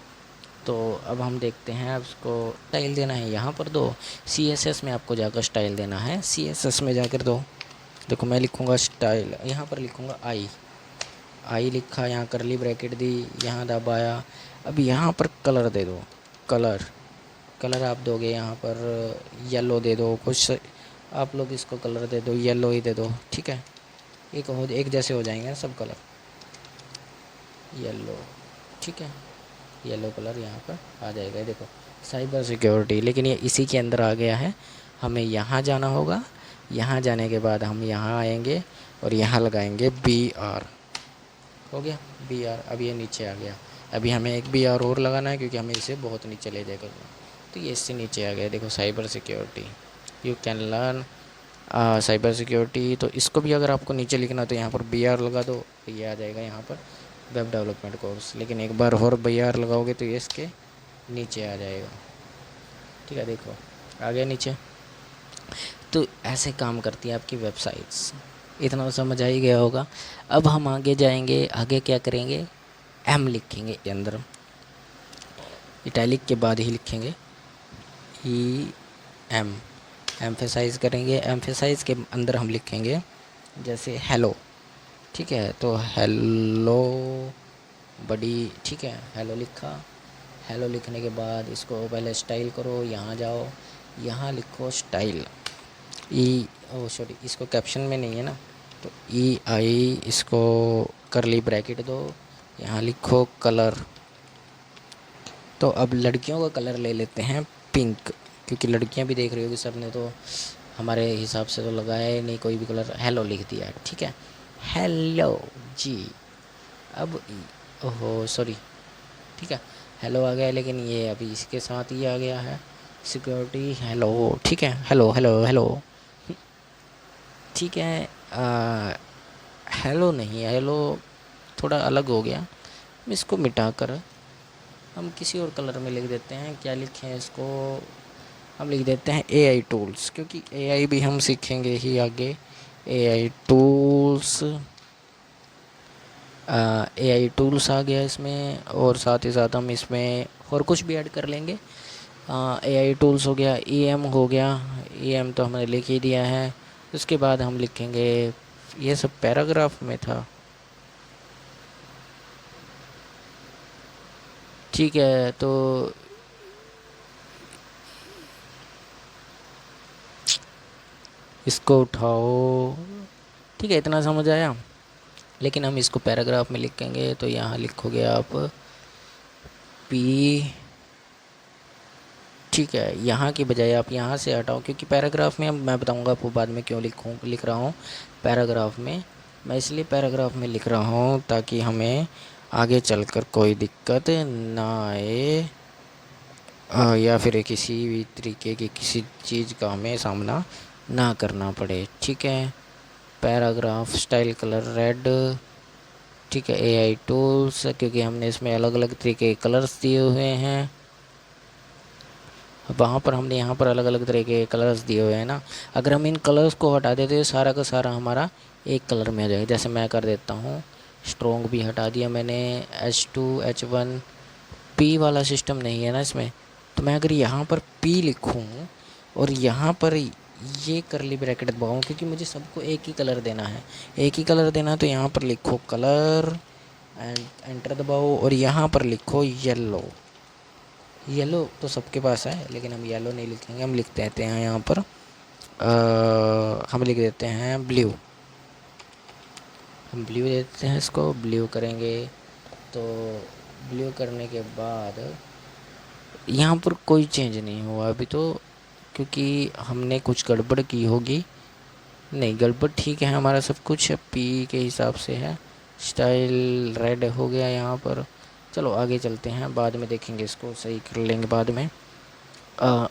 तो अब हम देखते हैं, अब इसको स्टाइल देना है यहाँ पर दो। CSS में आपको जाकर स्टाइल देना है, CSS में जाकर दो। देखो मैं लिखूँगा स्टाइल, यहाँ पर लिखूँगा आई लिखा, यहाँ करली ब्रैकेट दी, यहाँ दबाया। अब यहाँ पर कलर दे दो, कलर आप दोगे यहाँ पर येलो दे दो, कुछ आप लोग इसको कलर दे दो, येलो ही दे दो, ठीक है। एक जैसे हो जाएंगे सब कलर, येलो, ठीक है। येलो कलर यहाँ पर आ जाएगा। देखो साइबर सिक्योरिटी, लेकिन ये इसी के अंदर आ गया है। हमें यहाँ जाना होगा, यहाँ जाने के बाद हम यहाँ आएंगे और यहाँ लगाएंगे BR, हो गया BR। अब ये नीचे आ गया। अभी हमें एक BR और लगाना है क्योंकि हमें इसे बहुत नीचे ले जाएगा, तो ये इससे नीचे आ गया। देखो cyber security, you can learn cyber security. तो इसको भी अगर आपको नीचे लिखना तो यहाँ पर BR लगा दो, तो ये आ जाएगा यहाँ पर वेब डेवलपमेंट कोर्स। लेकिन एक बार और BR लगाओगे तो ये इसके नीचे आ जाएगा, ठीक है। देखो आ गया नीचे। तो ऐसे काम करती है आपकी वेबसाइट्स, इतना समझ आ ही गया होगा। अब हम आगे जाएंगे, आगे क्या करेंगे, M लिखेंगे के अंदर, इटैलिक के बाद ही लिखेंगे EM, एम्फेसाइज करेंगे। एम्फेसाइज के अंदर हम लिखेंगे जैसे हेलो, ठीक है। तो हेलो बड़ी, ठीक है, हेलो लिखा। हेलो लिखने के बाद इसको पहले स्टाइल करो, यहाँ जाओ, यहाँ लिखो स्टाइल सॉरी, इसको कैप्शन में नहीं है ना, तो EI, इसको करली ब्रैकेट दो, यहाँ लिखो कलर। तो अब लड़कियों का कलर ले लेते हैं पिंक, क्योंकि लड़कियां भी देख रही होगी, सब ने तो हमारे हिसाब से तो लगाया ही नहीं कोई भी कलर, हेलो लिख दिया, ठीक है, हेलो जी। अब ओहो सॉरी, ठीक है, हेलो आ गया, लेकिन ये अभी इसके साथ ही आ गया है सिक्योरिटी हेलो, ठीक है, हेलो हेलो हेलो, ठीक है। हेलो नहीं, हेलो थोड़ा अलग हो गया, इसको मिटाकर हम किसी और कलर में लिख देते हैं। क्या लिखें इसको, हम लिख देते हैं AI टूल्स, क्योंकि AI भी हम सीखेंगे ही आगे। AI टूल्स, AI टूल्स आ गया इसमें, और साथ ही साथ हम इसमें और कुछ भी ऐड कर लेंगे। AI टूल्स हो गया, EM हो गया, EM तो हमने लिख ही दिया है। उसके बाद हम लिखेंगे, ये सब पैराग्राफ में था, ठीक है। तो इसको उठाओ, ठीक है, इतना समझ आया। लेकिन हम इसको पैराग्राफ में लिखेंगे, तो यहाँ लिखोगे आप P, ठीक है। यहाँ की बजाय आप यहाँ से हटाओ, क्योंकि पैराग्राफ में मैं बताऊँगा आपको बाद में क्यों लिख रहा हूँ पैराग्राफ में। मैं इसलिए पैराग्राफ में लिख रहा हूँ ताकि हमें आगे चलकर कोई दिक्कत ना आए, या फिर किसी भी तरीके की किसी चीज़ का हमें सामना ना करना पड़े, ठीक है। पैराग्राफ स्टाइल कलर रेड, ठीक है। AI टूल्स, क्योंकि हमने इसमें अलग अलग तरीके के कलर्स दिए हुए हैं, वहाँ पर हमने यहाँ पर अलग अलग तरह के कलर्स दिए हुए हैं ना। अगर हम इन कलर्स को हटा देते तो सारा का सारा हमारा एक कलर में आ जाएगा। जैसे मैं कर देता हूँ, स्ट्रॉन्ग भी हटा दिया मैंने, H2 H1, P वाला सिस्टम नहीं है ना इसमें। तो मैं अगर यहाँ पर P लिखूँ और यहाँ पर ये करली ब्रैकेट दबाऊँ, क्योंकि मुझे सबको एक ही कलर देना है, एक ही कलर देना है, तो यहाँ पर लिखो कलर एंड एंटर दबाओ, और यहाँ पर लिखो येलो। येलो तो सबके पास है, लेकिन हम येलो नहीं लिखेंगे, हम लिख देते हैं यहाँ पर हम लिख देते हैं ब्लू। हम ब्लू देते हैं, इसको ब्लू करेंगे। तो ब्लू करने के बाद यहाँ पर कोई चेंज नहीं हुआ अभी तो, क्योंकि हमने कुछ गड़बड़ की होगी। नहीं, गड़बड़ ठीक है, हमारा सब कुछ P के हिसाब से है। स्टाइल रेड हो गया यहाँ पर। चलो आगे चलते हैं, बाद में देखेंगे, इसको सही कर लेंगे बाद में।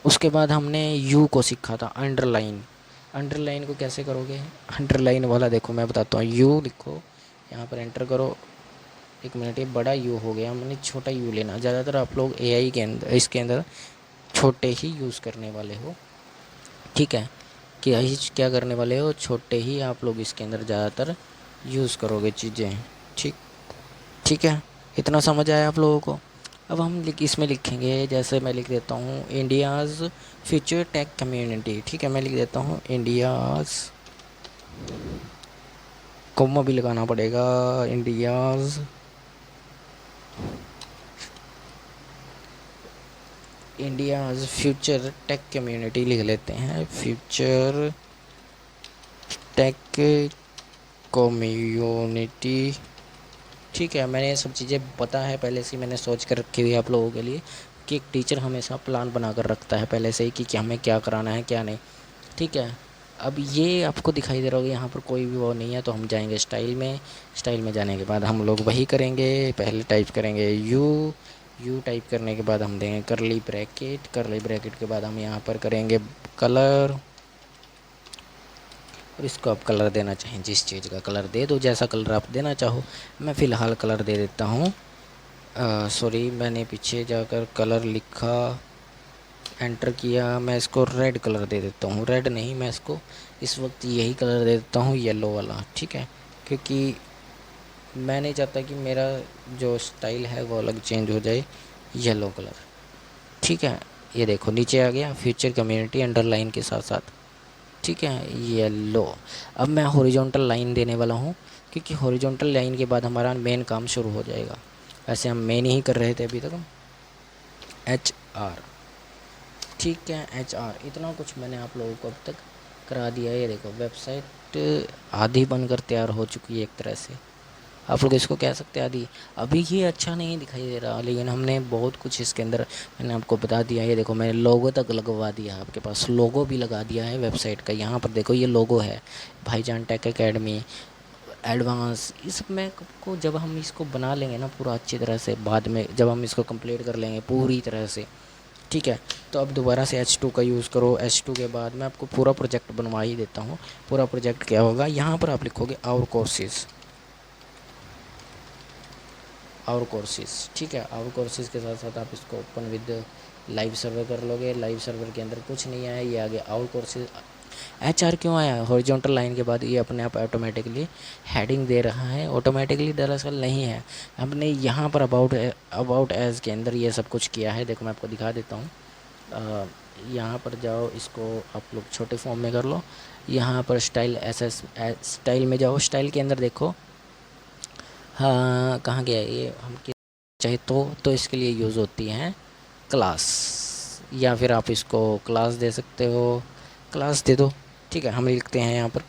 उसके बाद हमने U को सीखा था, अंडरलाइन। अंडरलाइन को कैसे करोगे, अंडरलाइन वाला देखो मैं बताता हूँ। U लिखो, यहाँ पर एंटर करो, एक मिनट, ये बड़ा यू हो गया, मैंने छोटा यू लेना। ज़्यादातर आप लोग एआई के अंदर, इसके अंदर छोटे ही यूज़ करने वाले हो, ठीक है। क्या करने वाले हो, छोटे ही आप लोग इसके अंदर ज़्यादातर यूज़ करोगे चीज़ें, ठीक ठीक है। इतना समझ आया आप लोगों को। अब हम इसमें लिखेंगे, जैसे मैं लिख देता हूँ इंडियाज़ फ्यूचर टेक कम्युनिटी, ठीक है। मैं लिख देता हूँ इंडियाज़, कॉमा भी लगाना पड़ेगा, इंडियाज़ फ्यूचर टेक कम्युनिटी लिख लेते हैं, फ्यूचर टेक कम्युनिटी, ठीक है। मैंने ये सब चीज़ें पता है पहले से, मैंने सोच कर रखी हुई है आप लोगों के लिए, कि एक टीचर हमेशा प्लान बना कर रखता है पहले से ही कि हमें क्या कराना है क्या नहीं, ठीक है। अब ये आपको दिखाई दे रहा होगा, यहाँ पर कोई भी वो नहीं है, तो हम जाएंगे स्टाइल में। स्टाइल में जाने के बाद हम लोग वही करेंगे, पहले टाइप करेंगे यू टाइप करने के बाद हम देंगे करली ब्रैकेट के बाद हम यहाँ पर करेंगे कलर, और इसको आप कलर देना चाहें, जिस चीज़ का कलर दे दो, जैसा कलर आप देना चाहो। मैं फ़िलहाल कलर दे देता हूँ, सॉरी मैंने पीछे जाकर कलर लिखा, एंटर किया, मैं इसको रेड कलर दे देता हूँ। रेड नहीं, मैं इसको इस वक्त यही कलर दे देता हूँ, येलो वाला, ठीक है। क्योंकि मैं नहीं चाहता कि मेरा जो स्टाइल है वो अलग चेंज हो जाए, येलो कलर, ठीक है। ये देखो नीचे आ गया फ्यूचर कम्युनिटी अंडरलाइन के साथ साथ, ठीक है, येलो। अब मैं हॉरिजॉन्टल लाइन देने वाला हूँ, क्योंकि हॉरिजॉन्टल लाइन के बाद हमारा मेन काम शुरू हो जाएगा। वैसे हम मेन ही कर रहे थे अभी तक हम, HR, ठीक है, HR। इतना कुछ मैंने आप लोगों को अब तक करा दिया है। ये देखो वेबसाइट आधी बनकर तैयार हो चुकी है एक तरह से, आप लोग इसको कह सकते हैं आदि। अभी ये अच्छा नहीं दिखाई दे रहा, लेकिन हमने बहुत कुछ इसके अंदर, मैंने आपको बता दिया। ये देखो मैंने लोगो तक लगवा दिया, आपके पास लोगो भी लगा दिया है वेबसाइट का। यहाँ पर देखो ये लोगो है, भाईजान टेक एकेडमी एडवांस। इस में को जब हम इसको बना लेंगे ना पूरा अच्छी तरह से, बाद में जब हम इसको कंप्लीट कर लेंगे पूरी तरह से, ठीक है, तो अब दोबारा से H2 का यूज़ करो। H2 के बाद मैं आपको पूरा प्रोजेक्ट बनवा ही देता हूँ। पूरा प्रोजेक्ट क्या होगा, यहाँ पर आप लिखोगे आवर कोर्सेज़, ठीक है। आवर कोर्सेज़ के साथ साथ आप इसको ओपन विद लाइव सर्वर कर लोगे। लाइव सर्वर के अंदर कुछ नहीं आया, ये आगे आवर कोर्सेज़। HR क्यों आया हॉरिजॉन्टल लाइन के बाद, ये अपने आप ऑटोमेटिकली हेडिंग दे रहा है, ऑटोमेटिकली दरअसल नहीं है, हमने यहाँ पर अबाउट एज के अंदर ये सब कुछ किया है। देखो मैं आपको दिखा देता हूँ, यहाँ पर जाओ, इसको आप लोग छोटे फॉर्म में कर लो। यहाँ पर स्टाइल में जाओ, स्टाइल के अंदर देखो, हाँ कहाँ गया ये, हम चाहे तो इसके लिए यूज़ होती हैं क्लास, या फिर आप इसको क्लास दे सकते हो, क्लास दे दो, ठीक है। हम लिखते हैं यहाँ पर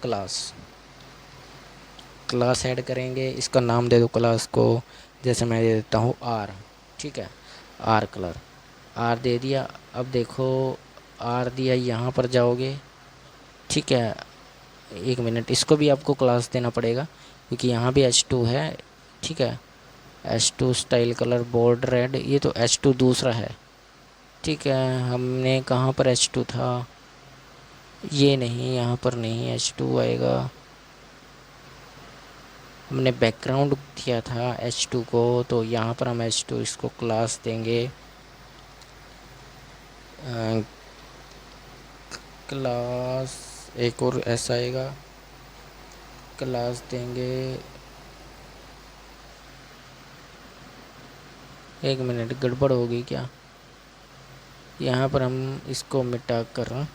क्लास ऐड करेंगे, इसका नाम दे दो क्लास को, जैसे मैं दे देता हूँ R, ठीक है, R कलर, R दे दिया। अब देखो R दिया, यहाँ पर जाओगे, ठीक है। एक मिनट, इसको भी आपको क्लास देना पड़ेगा, क्योंकि यहाँ भी H2 है, ठीक है। H2 style colour bold red, ये तो H2 दूसरा है, ठीक है। हमने कहाँ पर H2 था, ये नहीं, यहाँ पर नहीं H2 आएगा, हमने बैकग्राउंड दिया था H2 को, तो यहाँ पर हम H2 इसको क्लास देंगे, क्लास, एक और ऐसा आएगा, क्लास देंगे, एक मिनट गड़बड़ हो गई क्या, यहाँ पर हम इसको मिटा कर,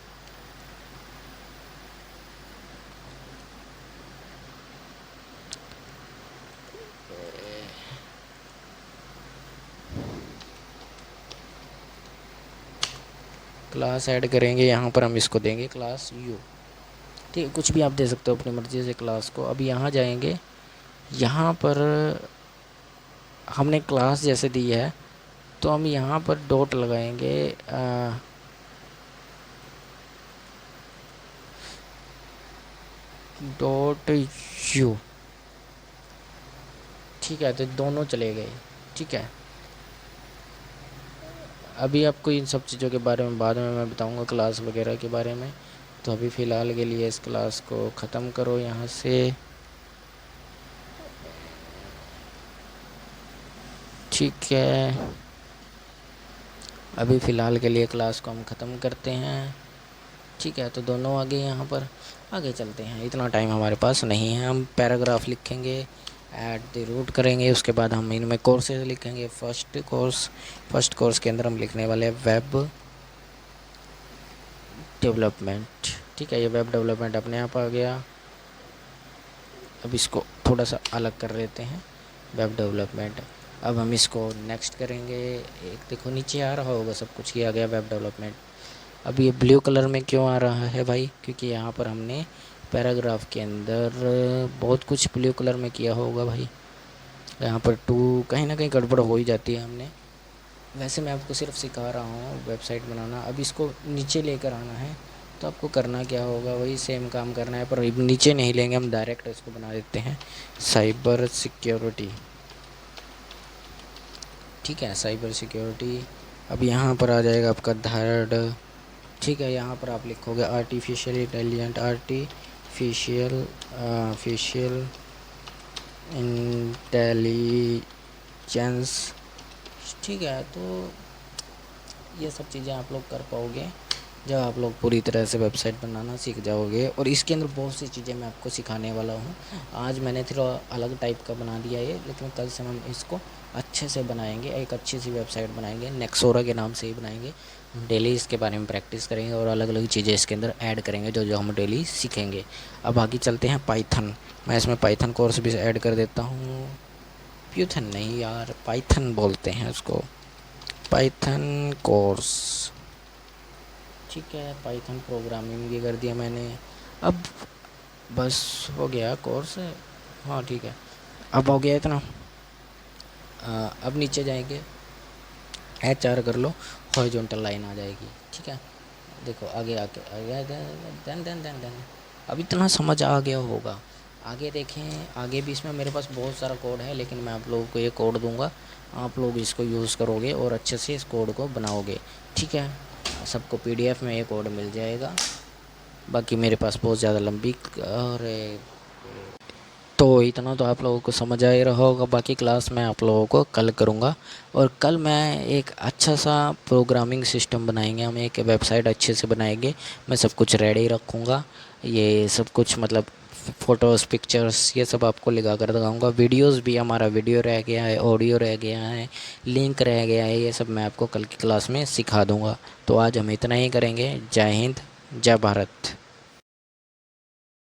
क्लास ऐड करेंगे, यहाँ पर हम इसको देंगे क्लास यू, ठीक है। कुछ भी आप दे सकते हो अपनी मर्ज़ी से क्लास को। अब यहाँ जाएंगे, यहाँ पर हमने क्लास जैसे दी है, तो हम यहाँ पर डॉट लगाएंगे, डॉट यू, ठीक है। तो दोनों चले गए, ठीक है। अभी आपको इन सब चीज़ों के बारे में बाद में मैं बताऊंगा, क्लास वगैरह के बारे में। तो अभी फ़िलहाल के लिए इस क्लास को ख़त्म करो यहाँ से, ठीक है, अभी फ़िलहाल के लिए क्लास को हम ख़त्म करते हैं। ठीक है, तो दोनों आगे यहाँ पर आगे चलते हैं, इतना टाइम हमारे पास नहीं है। हम पैराग्राफ लिखेंगे, ऐट द रूट करेंगे, उसके बाद हम इनमें कोर्सेज लिखेंगे। फर्स्ट कोर्स के अंदर हम लिखने वाले हैं वेब डेवलपमेंट। ठीक है, ये वेब डेवलपमेंट अपने आप आ गया। अब इसको थोड़ा सा अलग कर लेते हैं, वेब डेवलपमेंट। अब हम इसको नेक्स्ट करेंगे। एक देखो नीचे आ रहा होगा सब कुछ, ये आ गया वेब डेवलपमेंट। अब ये ब्लू कलर में क्यों आ रहा है भाई? क्योंकि यहाँ पर हमने पैराग्राफ के अंदर बहुत कुछ ब्लू कलर में किया होगा भाई। यहाँ पर टू कहीं ना कहीं गड़बड़ हो ही जाती है हमने। वैसे मैं आपको सिर्फ सिखा रहा हूँ वेबसाइट बनाना। अब इसको नीचे लेकर आना है, तो आपको करना क्या होगा, वही सेम काम करना है, पर नीचे नहीं लेंगे हम, डायरेक्ट इसको बना देते हैं साइबर सिक्योरिटी। ठीक है, साइबर सिक्योरिटी। अब यहाँ पर आ जाएगा आपका थर्ड। ठीक है, यहाँ पर आप लिखोगे आर्टिफिशियल इंटेलिजेंट, आर्टिफिशियल इंटेलिजेंस। ठीक है, तो ये सब चीज़ें आप लोग कर पाओगे जब आप लोग पूरी तरह से वेबसाइट बनाना सीख जाओगे। और इसके अंदर बहुत सी चीज़ें मैं आपको सिखाने वाला हूँ। आज मैंने थोड़ा अलग टाइप का बना दिया है, लेकिन कल से हम इसको अच्छे से बनाएंगे, एक अच्छी सी वेबसाइट बनाएंगे, नेक्सोरा के नाम से ही बनाएंगे। डेली इसके बारे में प्रैक्टिस करेंगे और अलग अलग चीज़ें इसके अंदर ऐड करेंगे जो जो हम डेली सीखेंगे। अब आगे चलते हैं पाइथन। मैं इसमें पाइथन कोर्स भी ऐड कर देता हूँ। प्यूथन नहीं यार, पाइथन बोलते हैं उसको, पाइथन कोर्स। ठीक है, पाइथन प्रोग्रामिंग भी कर दिया मैंने। अब बस हो गया कोर्स। हाँ ठीक है, अब हो गया इतना। अब नीचे जाएंगे, HR कर लो, हॉरिजॉन्टल लाइन आ जाएगी। ठीक है, देखो आगे आके आ गया, देन अब इतना समझ आ गया होगा। आगे देखें, आगे भी इसमें मेरे पास बहुत सारा कोड है, लेकिन मैं आप लोगों को ये कोड दूंगा, आप लोग इसको यूज़ करोगे और अच्छे से इस कोड को बनाओगे। ठीक है, सबको PDF में ये कोड मिल जाएगा। बाकी मेरे पास बहुत ज़्यादा लंबी और तो इतना तो आप लोगों को समझ आ ही रहा होगा। बाकी क्लास मैं आप लोगों को कल करूँगा, और कल मैं एक अच्छा सा प्रोग्रामिंग सिस्टम बनाएंगे, हम एक वेबसाइट अच्छे से बनाएंगे। मैं सब कुछ रेडी रखूँगा, ये सब कुछ मतलब फ़ोटोज़, पिक्चर्स, ये सब आपको लगा कर दिखाऊँगा। वीडियोज़ भी, हमारा वीडियो रह गया है, ऑडियो रह गया है, लिंक रह गया है, ये सब मैं आपको कल की क्लास में सिखा दूँगा। तो आज हम इतना ही करेंगे। जय हिंद, जय भारत।